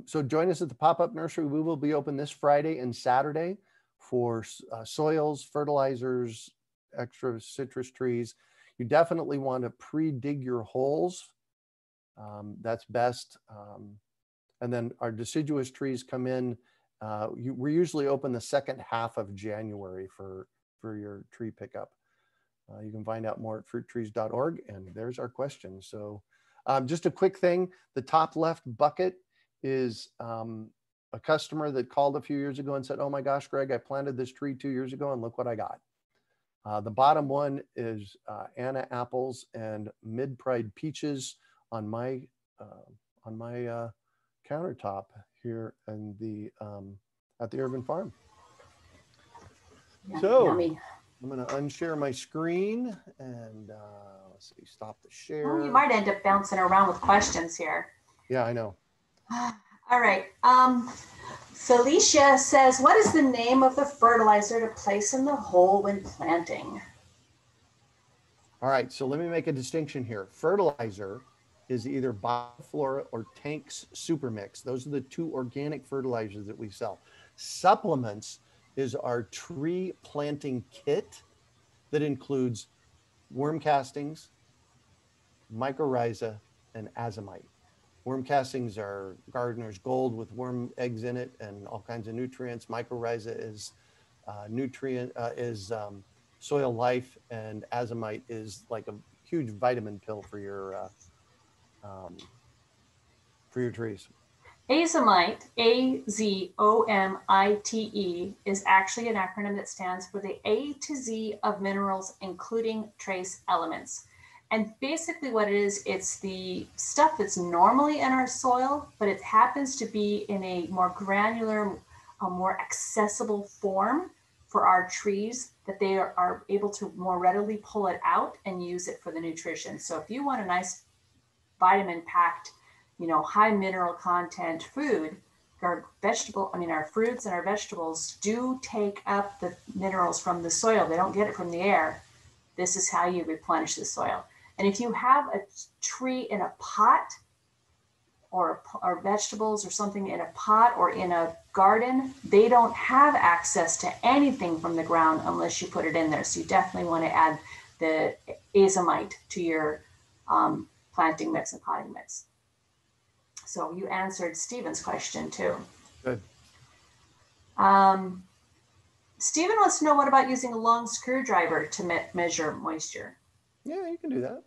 So join us at the pop-up nursery. We will be open this Friday and Saturday for soils, fertilizers, extra citrus trees. You definitely want to pre-dig your holes. That's best. And then our deciduous trees come in. We usually open the second half of January for your tree pickup. You can find out more at fruittrees.org, and there's our question. So just a quick thing, the top left bucket is a customer that called a few years ago and said, oh my gosh, Greg, I planted this tree 2 years ago and look what I got. The bottom one is Anna apples and mid-pride peaches on my countertop here in the at the urban farm. Yeah, So yummy. I'm going to unshare my screen and let's see, stop the share. Oh, you might end up bouncing around with questions here. Yeah, I know. All right. Felicia says, what is the name of the fertilizer to place in the hole when planting? All right, so let me make a distinction here. Fertilizer is either Bioflora or Tank's Super Mix. Those are the two organic fertilizers that we sell. Supplements is our tree planting kit that includes worm castings, mycorrhiza, and azomite. Worm castings are gardener's gold with worm eggs in it and all kinds of nutrients. Mycorrhiza is soil life, and azomite is like a huge vitamin pill for your trees. Azomite, A-Z-O-M-I-T-E, is actually an acronym that stands for the A to Z of minerals, including trace elements. And basically what it is, it's the stuff that's normally in our soil, but it happens to be in a more granular, a more accessible form for our trees, that they are able to more readily pull it out and use it for the nutrition. So if you want a nice vitamin-packed, high mineral content food, our fruits and our vegetables do take up the minerals from the soil. They don't get it from the air. This is how you replenish the soil. And if you have a tree in a pot or vegetables or something in a pot or in a garden, they don't have access to anything from the ground unless you put it in there. So you definitely want to add the azomite to your planting mix and potting mix. So you answered Stephen's question too. Good. Stephen wants to know, what about using a long screwdriver to measure moisture? Yeah, you can do that.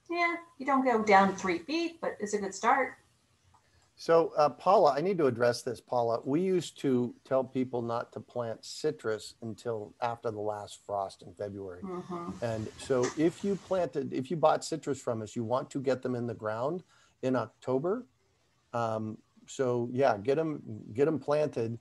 Yeah, you don't go down 3 feet, but it's a good start. So Paula, I need to address this, Paula. We used to tell people not to plant citrus until after the last frost in February. Mm-hmm. And so if you bought citrus from us, you want to get them in the ground in October. So yeah, get them planted.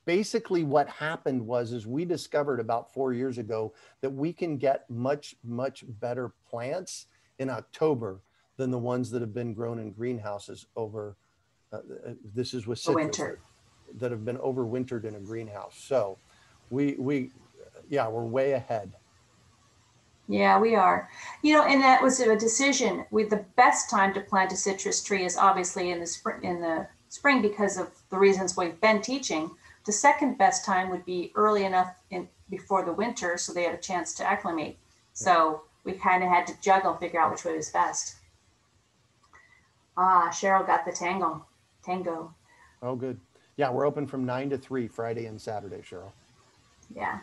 Basically what happened is we discovered about 4 years ago that we can get much, much better plants in October than the ones that have been grown in greenhouses over, this is with citrus, winter, that have been overwintered in a greenhouse. So we're way ahead. Yeah, we are. And that was a decision. The best time to plant a citrus tree is obviously in the spring because of the reasons we've been teaching. The second best time would be early enough before the winter so they have a chance to acclimate. So we kind of had to juggle and figure out which way was best. Cheryl got the tango. Oh, good. Yeah, we're open from 9 to 3 Friday and Saturday, Cheryl. Yeah.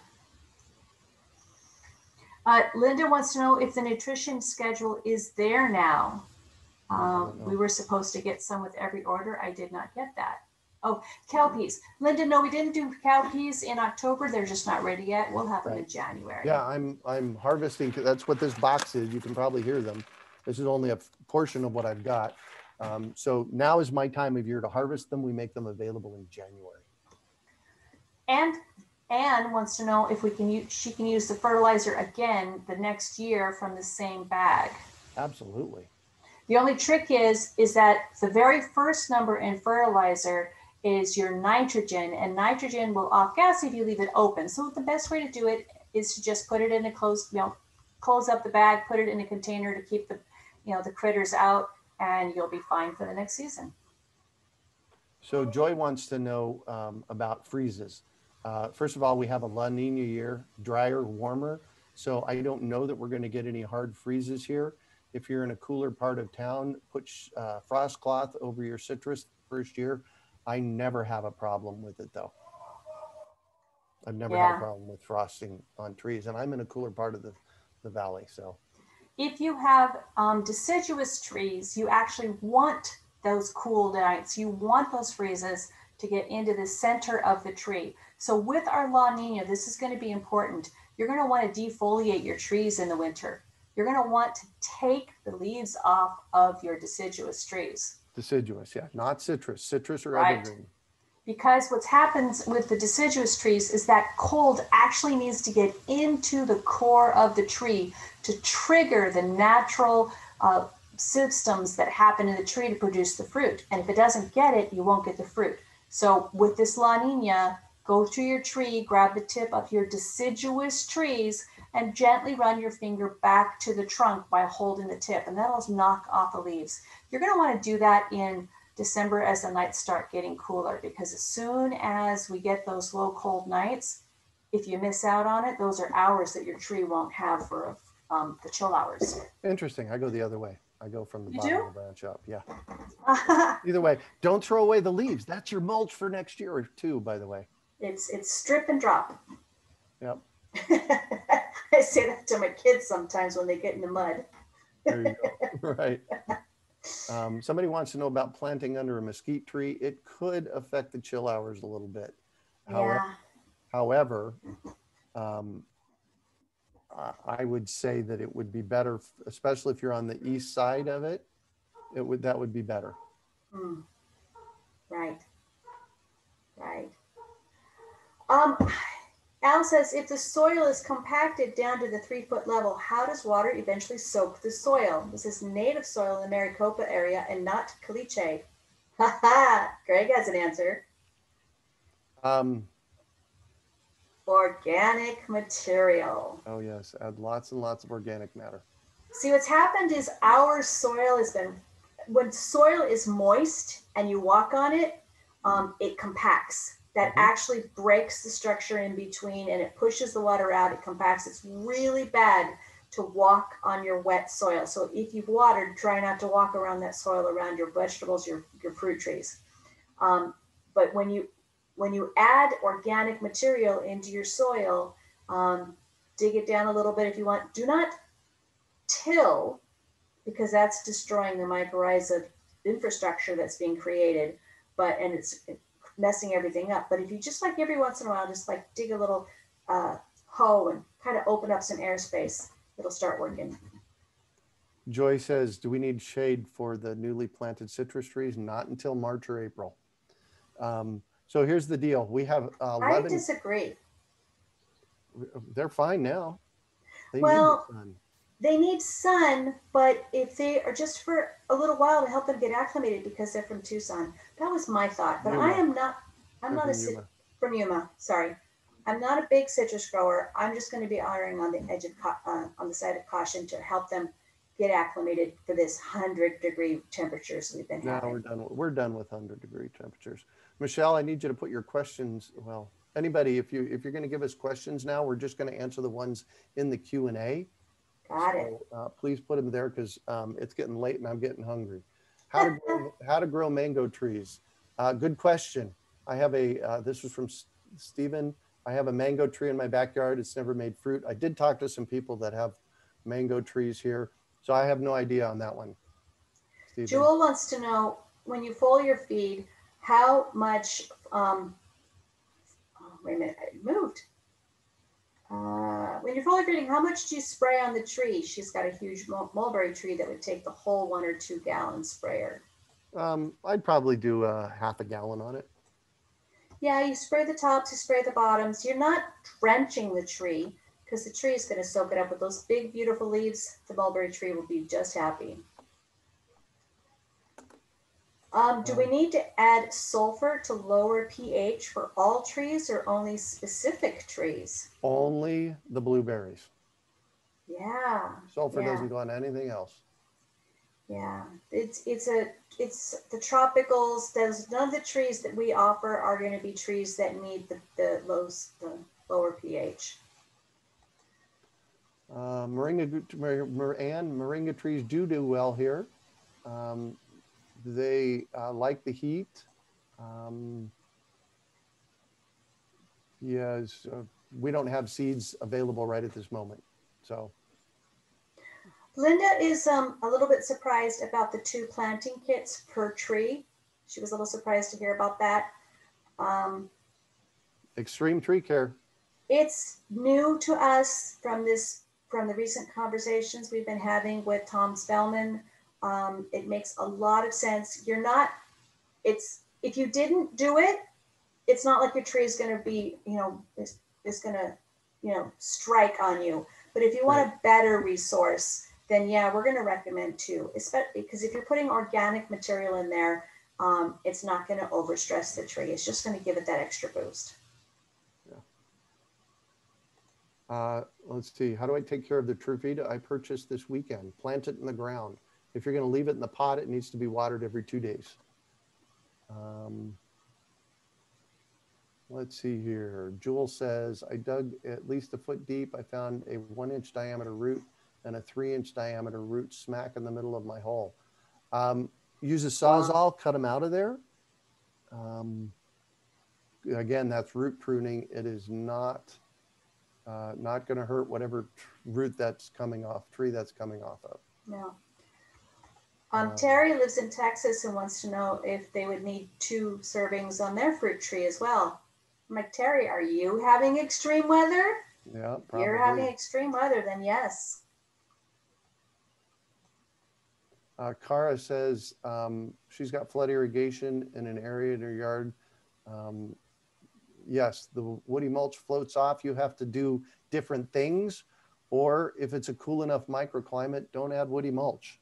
Linda wants to know if the nutrition schedule is there now. We were supposed to get some with every order. I did not get that. Oh, cowpeas. Linda, no, we didn't do cowpeas in October. They're just not ready yet. We'll have them in January. Yeah, I'm harvesting. That's what this box is. You can probably hear them. This is only a portion of what I've got. So now is my time of year to harvest them. We make them available in January. And Anne wants to know if she can use the fertilizer again the next year from the same bag. Absolutely. The only trick is that the very first number in fertilizer is your nitrogen, and nitrogen will off gas if you leave it open. So the best way to do it is to just put it in a close up the bag, put it in a container to keep the critters out, and you'll be fine for the next season. So Joy wants to know about freezes. First of all, we have a La Nina year, drier, warmer. So I don't know that we're going to get any hard freezes here. If you're in a cooler part of town, put frost cloth over your citrus first year. I never have a problem with it though. I've never had a Yeah. problem with frosting on trees, and I'm in a cooler part of the valley. So If you have deciduous trees, you actually want those cool nights. You want those freezes to get into the center of the tree. So with our La Nina, this is going to be important. You're going to want to defoliate your trees in the winter. You're going to want to take the leaves off of your deciduous trees. deciduous, yeah, not citrus, citrus or Right. evergreen. Because what happens with the deciduous trees is that cold actually needs to get into the core of the tree to trigger the natural systems that happen in the tree to produce the fruit. And if it doesn't get it, you won't get the fruit. So with this La Nina, go to your tree, grab the tip of your deciduous trees, and gently run your finger back to the trunk by holding the tip, and that'll knock off the leaves. You're going to want to do that in December as the nights start getting cooler, because as soon as we get those low cold nights, if you miss out on it, those are hours that your tree won't have for the chill hours. Interesting. I go the other way. I go from the You bottom do? of the branch up. Yeah. Either way, don't throw away the leaves. That's your mulch for next year or two, by the way. It's strip and drop. Yep. I say that to my kids sometimes when they get in the mud. There you go. Right. Somebody wants to know about planting under a mesquite tree. It could affect the chill hours a little bit. Yeah. However, I would say that it would be better, especially if you're on the east side of it. That would be better. Mm. Right. Right. Al says, if the soil is compacted down to the 3-foot level, how does water eventually soak the soil? This is native soil in the Maricopa area and not caliche. Ha ha! Greg has an answer. Organic material. Oh yes, add lots and lots of organic matter. See, what's happened is our soil has been, when soil is moist and you walk on it, it compacts. That actually breaks the structure in between and it pushes the water out. It compacts. It's really bad to walk on your wet soil. So if you've watered, try not to walk around that soil around your vegetables, your fruit trees. But when you add organic material into your soil, dig it down a little bit if you want. Do not till, because that's destroying the mycorrhiza infrastructure that's being created. And it's messing everything up. But if you just like every once in a while, just like dig a little hoe and kind of open up some airspace, it'll start working. Joy says, do we need shade for the newly planted citrus trees? Not until March or April. So here's the deal. We have 11. I disagree. They're fine now. They need sun, but if they are just for a little while to help them get acclimated because they're from Tucson. That was my thought. But Yuma. I'm not a big citrus grower. I'm just going to be erring on the edge of on the side of caution to help them get acclimated for this 100-degree temperatures we've been having. We're done with 100-degree temperatures. Michelle, I need you to put your questions. Well, anybody, if you're going to give us questions now, we're just going to answer the ones in the Q&A. Got it. Please put them there because it's getting late and I'm getting hungry. How to grow mango trees? Good question. I have this was from Stephen. I have a mango tree in my backyard. It's never made fruit. I did talk to some people that have mango trees here, so I have no idea on that one. Stephen. Jewel wants to know, when you foliar feed, how much, wait a minute, it moved. When you're foliar feeding, how much do you spray on the tree? She's got a huge mulberry tree that would take the whole 1 or 2 gallon sprayer. I'd probably do half a gallon on it. Yeah, you spray the tops, you spray the bottoms. You're not drenching the tree because the tree is going to soak it up with those big, beautiful leaves. The mulberry tree will be just happy. Do we need to add sulfur to lower pH for all trees or only specific trees? Only the blueberries. Yeah. Sulfur doesn't go on anything else. Yeah, it's the tropicals. There's none of the trees that we offer are going to be trees that need the lower pH. Moringa trees do well here. They like the heat. Yes, we don't have seeds available right at this moment, so. Linda is a little bit surprised about the 2 planting kits per tree. She was a little surprised to hear about that. Extreme tree care. It's new to us from the recent conversations we've been having with Tom Spellman. It makes a lot of sense. If you didn't do it, it's not like your tree is going to be, is going to, strike on you. But if you want a better resource, then yeah, we're going to recommend 2, especially because if you're putting organic material in there, it's not going to overstress the tree. It's just going to give it that extra boost. Let's see. How do I take care of the Truvita I purchased this weekend? Plant it in the ground. If you're going to leave it in the pot, it needs to be watered every 2 days. Let's see here. Jewel says, I dug at least a foot deep. I found a 1-inch diameter root and a 3-inch diameter root smack in the middle of my hole. Use a Sawzall, cut them out of there. Again, that's root pruning. It is not going to hurt whatever root that's coming off, tree that's coming off of. No. Terry lives in Texas and wants to know if they would need 2 servings on their fruit tree as well. I'm like, Terry, are you having extreme weather? Yeah, probably. If you're having extreme weather, then yes. Cara says she's got flood irrigation in an area in her yard. Yes, the woody mulch floats off. You have to do different things, or if it's a cool enough microclimate, don't add woody mulch.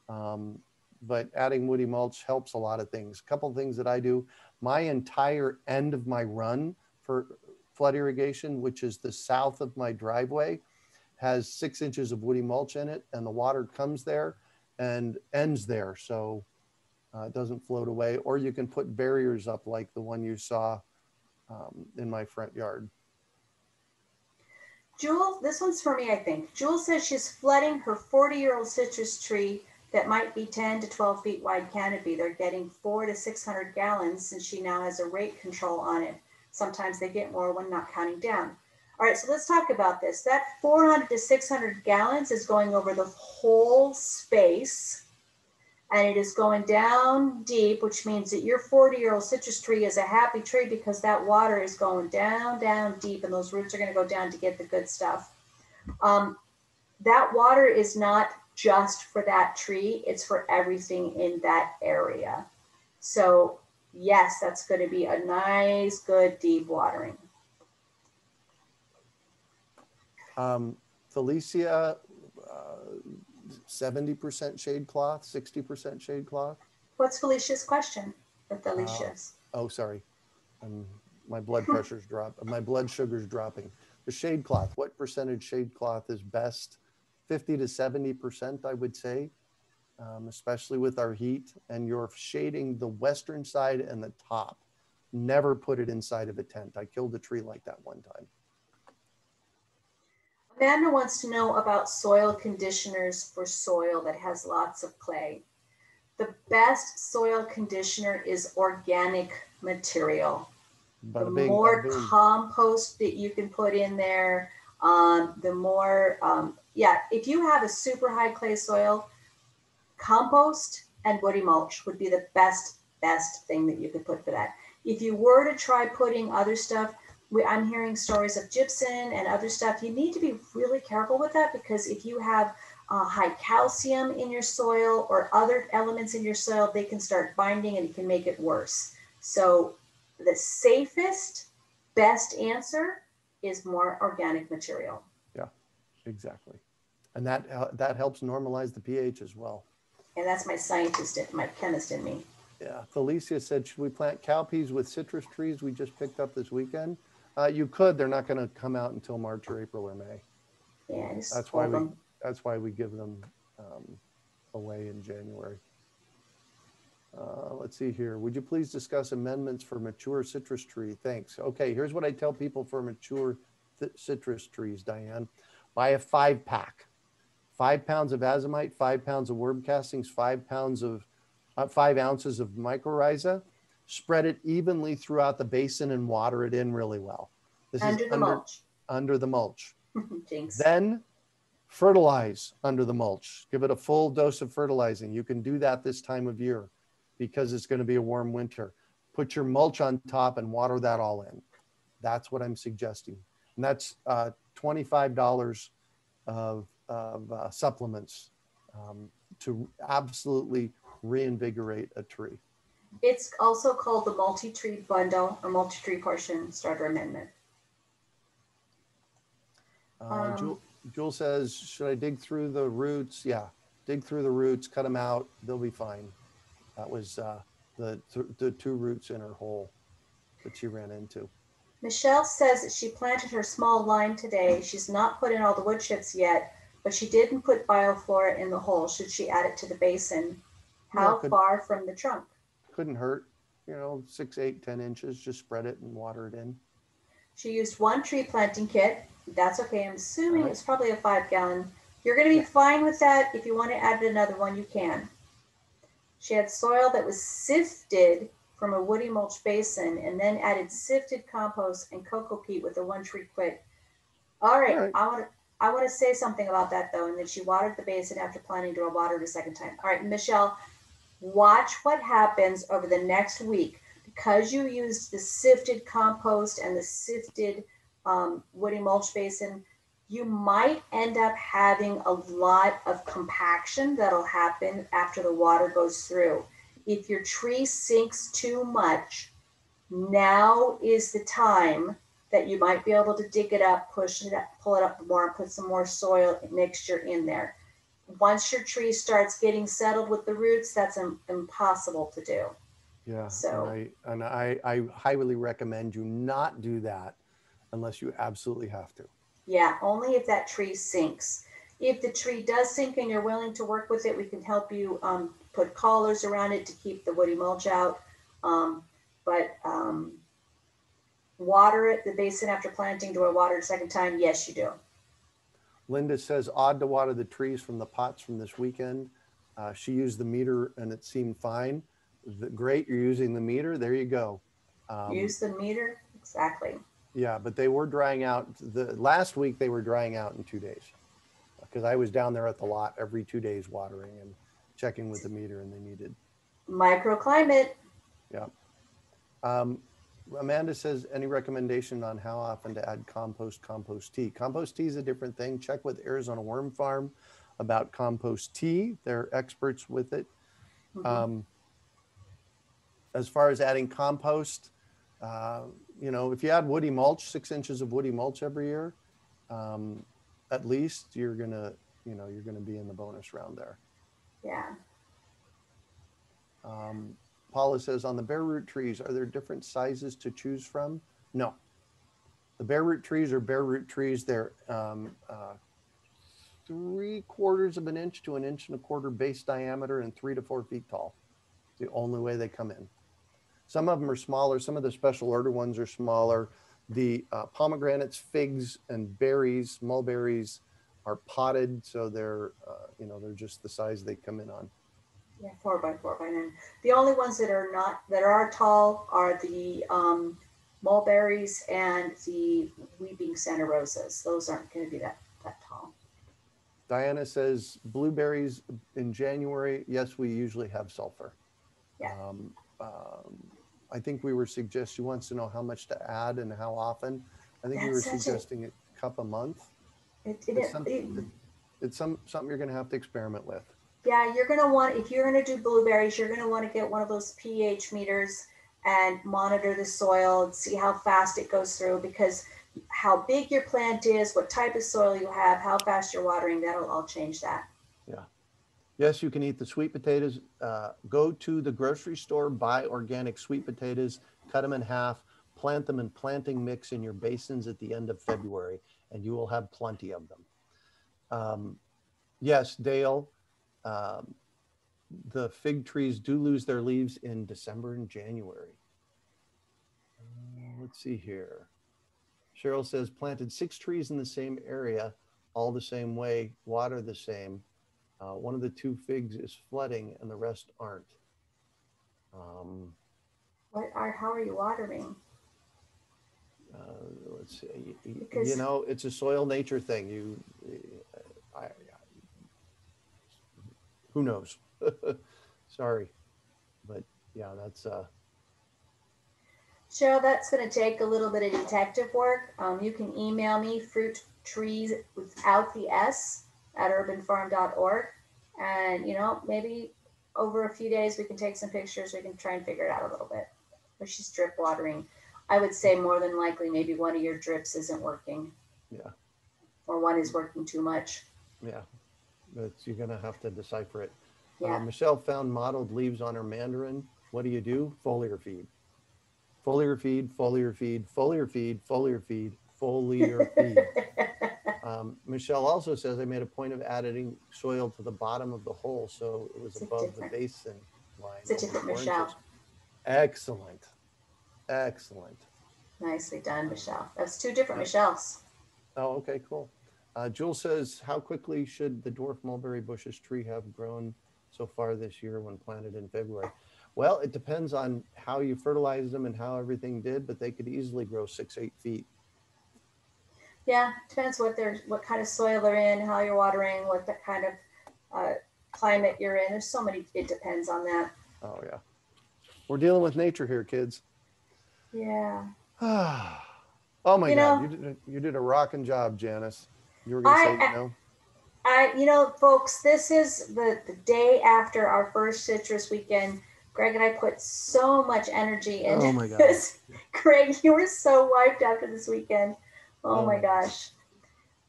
But adding woody mulch helps a lot of things. A couple of things that I do, my entire end of my run for flood irrigation, which is the south of my driveway, has 6 inches of woody mulch in it, and the water comes there and ends there. So it doesn't float away. Or you can put barriers up like the one you saw in my front yard. Jewel, this one's for me, I think. Jewel says she's flooding her 40-year-old citrus tree that might be 10 to 12 feet wide canopy. They're getting 400 to 600 gallons since she now has a rate control on it. Sometimes they get more when not counting down. All right, so let's talk about this. That 400 to 600 gallons is going over the whole space, and it is going down deep, which means that your 40-year-old citrus tree is a happy tree because that water is going down, down deep, and those roots are going to go down to get the good stuff. That water is not just for that tree, it's for everything in that area. So yes, that's going to be a nice, good, deep watering. Felicia, 70% shade cloth, 60% shade cloth. What's Felicia's question? Felicia's. Oh, sorry. My blood pressure's dropped. My blood sugar's dropping. The shade cloth, what percentage shade cloth is best? 50 to 70%, I would say, especially with our heat. And you're shading the western side and the top. Never put it inside of a tent. I killed a tree like that one time. Amanda wants to know about soil conditioners for soil that has lots of clay. The best soil conditioner is organic material. The more compost that you can put in there, the more, if you have a super high clay soil, compost and woody mulch would be the best thing that you could put for that. If you were to try putting other stuff, I'm hearing stories of gypsum and other stuff. You need to be really careful with that, because if you have high calcium in your soil or other elements in your soil, they can start binding and it can make it worse. So the safest, best answer is more organic material. Yeah, exactly. And that helps normalize the pH as well. And that's my scientist, my chemist in me. Yeah, Felicia said, should we plant cowpeas with citrus trees we just picked up this weekend? You could. They're not going to come out until March or April or May. Yeah, that's why we give them away in January. Let's see here. Would you please discuss amendments for mature citrus tree? Thanks. Okay, here's what I tell people for mature citrus trees, Diane. Buy a 5-pack. 5 pounds of azomite, 5 pounds of worm castings, 5 ounces of mycorrhiza. Spread it evenly throughout the basin and water it in really well. This under is the mulch. Under the mulch. Jinx. Then fertilize under the mulch. Give it a full dose of fertilizing. You can do that this time of year because it's going to be a warm winter. Put your mulch on top and water that all in. That's what I'm suggesting. And that's $25 of supplements to absolutely reinvigorate a tree. It's also called the multi-tree bundle or multi-tree portion starter amendment. Jewel says, should I dig through the roots? Yeah, dig through the roots, cut them out. They'll be fine. That was the 2 roots in her hole that she ran into. Michelle says that she planted her small lime today. She's not put in all the wood chips yet, but she didn't put bioflora in the hole. Should she add it to the basin? How far from the trunk? Couldn't hurt. 6, 8, 10 inches. Just spread it and water it in. She used 1 tree planting kit. That's okay. I'm assuming it's probably a 5-gallon. You're going to be fine with that. If you want to add another one, you can. She had soil that was sifted from a woody mulch basin and then added sifted compost and cocoa peat with a 1 tree quit. All right. I want to say something about that though. And then she watered the basin after planting to water it a second time. All right, Michelle, watch what happens over the next week. Because you used the sifted compost and the sifted woody mulch basin, you might end up having a lot of compaction that'll happen after the water goes through. If your tree sinks too much, now is the time that you might be able to dig it up, push it up, pull it up more, and put some more soil mixture in there. Once your tree starts getting settled with the roots, that's impossible to do. Yeah, so I highly recommend you not do that unless you absolutely have to. Yeah, only if that tree sinks. If the tree does sink and you're willing to work with it, we can help you put collars around it to keep the woody mulch out. Water it, the basin after planting, do I water it a second time? Yes, you do. Linda says, odd to water the trees from the pots from this weekend. She used the meter and it seemed fine. Great, you're using the meter. There you go. Use the meter, exactly. Yeah, but they were drying out. Last week they were drying out in 2 days because I was down there at the lot every 2 days watering and checking with the meter, and they needed microclimate. Yeah. Amanda says, any recommendation on how often to add compost tea? Compost tea is a different thing. Check with Arizona Worm Farm about compost tea. They're experts with it. Mm-hmm. As far as adding compost, if you add woody mulch, 6 inches of woody mulch every year, at least you're gonna be in the bonus round there. Yeah. Paula says, on the bare root trees, are there different sizes to choose from? No. The bare root trees are bare root trees. They're 3/4 of an inch to 1.25 inches base diameter and 3 to 4 feet tall. The only way they come in. Some of them are smaller. Some of the special order ones are smaller. The pomegranates, figs, and berries, mulberries, are potted, so they're just the size they come in on. Yeah, 4 by 4 by 9. The only ones that are tall are the mulberries and the weeping Santa Rosas. Those aren't going to be that tall. Diana says blueberries in January. Yes, we usually have sulfur. Yeah. I think we were suggesting, she wants to know how much to add and how often. I think we were suggesting a cup a month. It's something you're going to have to experiment with. Yeah, you're going to want, if you're going to do blueberries, you're going to want to get one of those pH meters and monitor the soil and see how fast it goes through, because how big your plant is, what type of soil you have, how fast you're watering, that'll all change that. Yeah. Yes, you can eat the sweet potatoes. Go to the grocery store, buy organic sweet potatoes, cut them in half, plant them in planting mix in your basins at the end of February, and you will have plenty of them. Yes, Dale, the fig trees do lose their leaves in December and January. Let's see here. Cheryl says planted 6 trees in the same area, all the same way, water the same. One of the 2 figs is flooding and the rest aren't. How are you watering? Let's see. Because you know, it's a soil nature thing. Who knows? Sorry, but yeah, that's Cheryl, that's going to take a little bit of detective work. You can email me fruit trees without the S at urbanfarm.org. And, you know, maybe over a few days we can take some pictures. We can try and figure it out a little bit. But she's drip watering. I would say more than likely, maybe one of your drips isn't working. Yeah. Or one is working too much. Yeah. But you're going to have to decipher it. Yeah. Michelle found mottled leaves on her mandarin. What do? Foliar feed. Foliar feed, foliar feed, foliar feed, foliar feed, foliar feed. Michelle also says, I made a point of adding soil to the bottom of the hole so it was above the basin line. It's a different Michelle. Excellent. Excellent. Nicely done, Michelle. That's 2 different Michelles. Oh, okay, cool. Jules says, how quickly should the dwarf mulberry bushes tree have grown so far this year when planted in February? Well, it depends on how you fertilize them and how everything did, but they could easily grow 6-8 feet. Yeah, depends what kind of soil they're in, how you're watering, what the kind of climate you're in. There's so many, it depends on that. Oh yeah. We're dealing with nature here, kids. Yeah. Oh my God, you did a rocking job, Janice. You were going to say, folks, this is the day after our first citrus weekend. Greg and I put so much energy into this. Greg, you were so wiped after this weekend. Oh my gosh.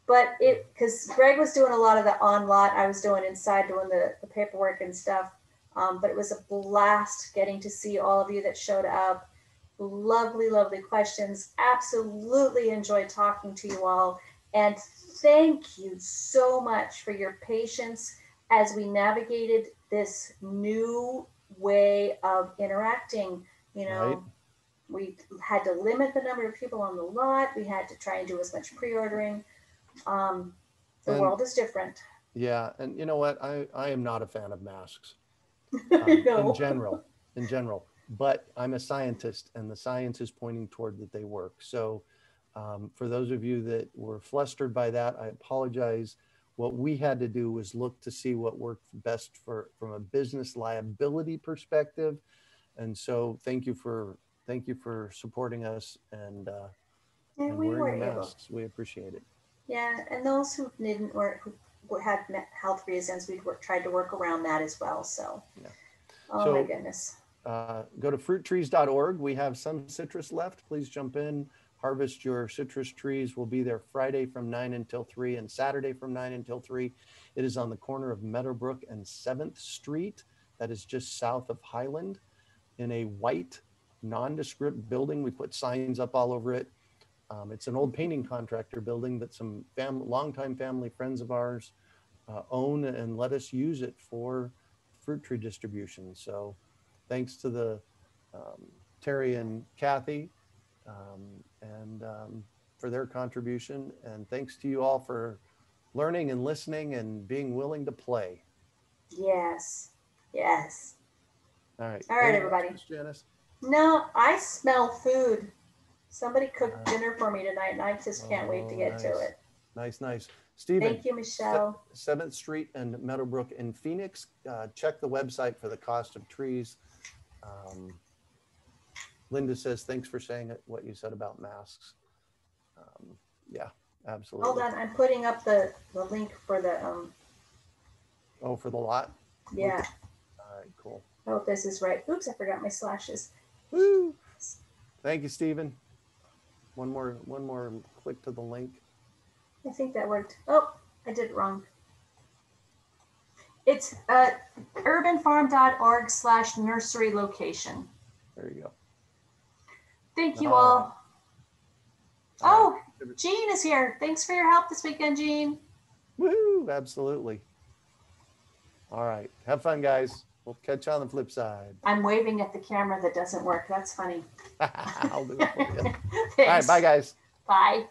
But because Greg was doing a lot of the on lot, I was doing inside, doing the paperwork and stuff. But it was a blast getting to see all of you that showed up. Lovely, lovely questions. Absolutely enjoyed talking to you all. And thank you so much for your patience as we navigated this new way of interacting. We had to limit the number of people on the lot. We had to try and do as much pre-ordering. The world is different. Yeah, and you know what? I am not a fan of masks No. in general. But I'm a scientist, and the science is pointing toward that they work. So for those of you that were flustered by that, I apologize. What we had to do was look to see what worked best from a business liability perspective. And so thank you for supporting us and wearing the masks. We appreciate it. Yeah, and those who didn't work, who had health reasons, we tried to work around that as well. So, yeah. My goodness. Go to fruittrees.org. We have some citrus left. Please jump in. Harvest your citrus trees. We'll be there Friday from 9 until 3 and Saturday from 9 until 3. It is on the corner of Meadowbrook and 7th Street. That is just south of Highland in a white nondescript building. We put signs up all over it. It's an old painting contractor building that some longtime family friends of ours own and let us use it for fruit tree distribution. So thanks to the Terry and Kathy for their contribution. And thanks to you all for learning and listening and being willing to play. Yes. Yes. All right. All right, everybody. Janice? No, I smell food. Somebody cooked dinner for me tonight, and I just can't wait to get to it. Nice. Stephen. Thank you, Michelle. 7th Street and Meadowbrook in Phoenix. Check the website for the cost of trees. Linda says, thanks for saying what you said about masks. Yeah, absolutely. Hold on, I'm putting up the link for the for the lot? Yeah. Okay. All right, cool. I hope this is right. Oops, I forgot my slashes. Woo! Thank you, Stephen. One more click to the link. I think that worked. Oh, I did it wrong. It's urbanfarm.org/nursery location. There you go. Thank you all. Oh, Jean is here. Thanks for your help this weekend, Jean. Woo! Absolutely. All right. Have fun, guys. We'll catch you on the flip side. I'm waving at the camera that doesn't work. That's funny. I'll do it for you. All right, Thanks. bye guys. Bye.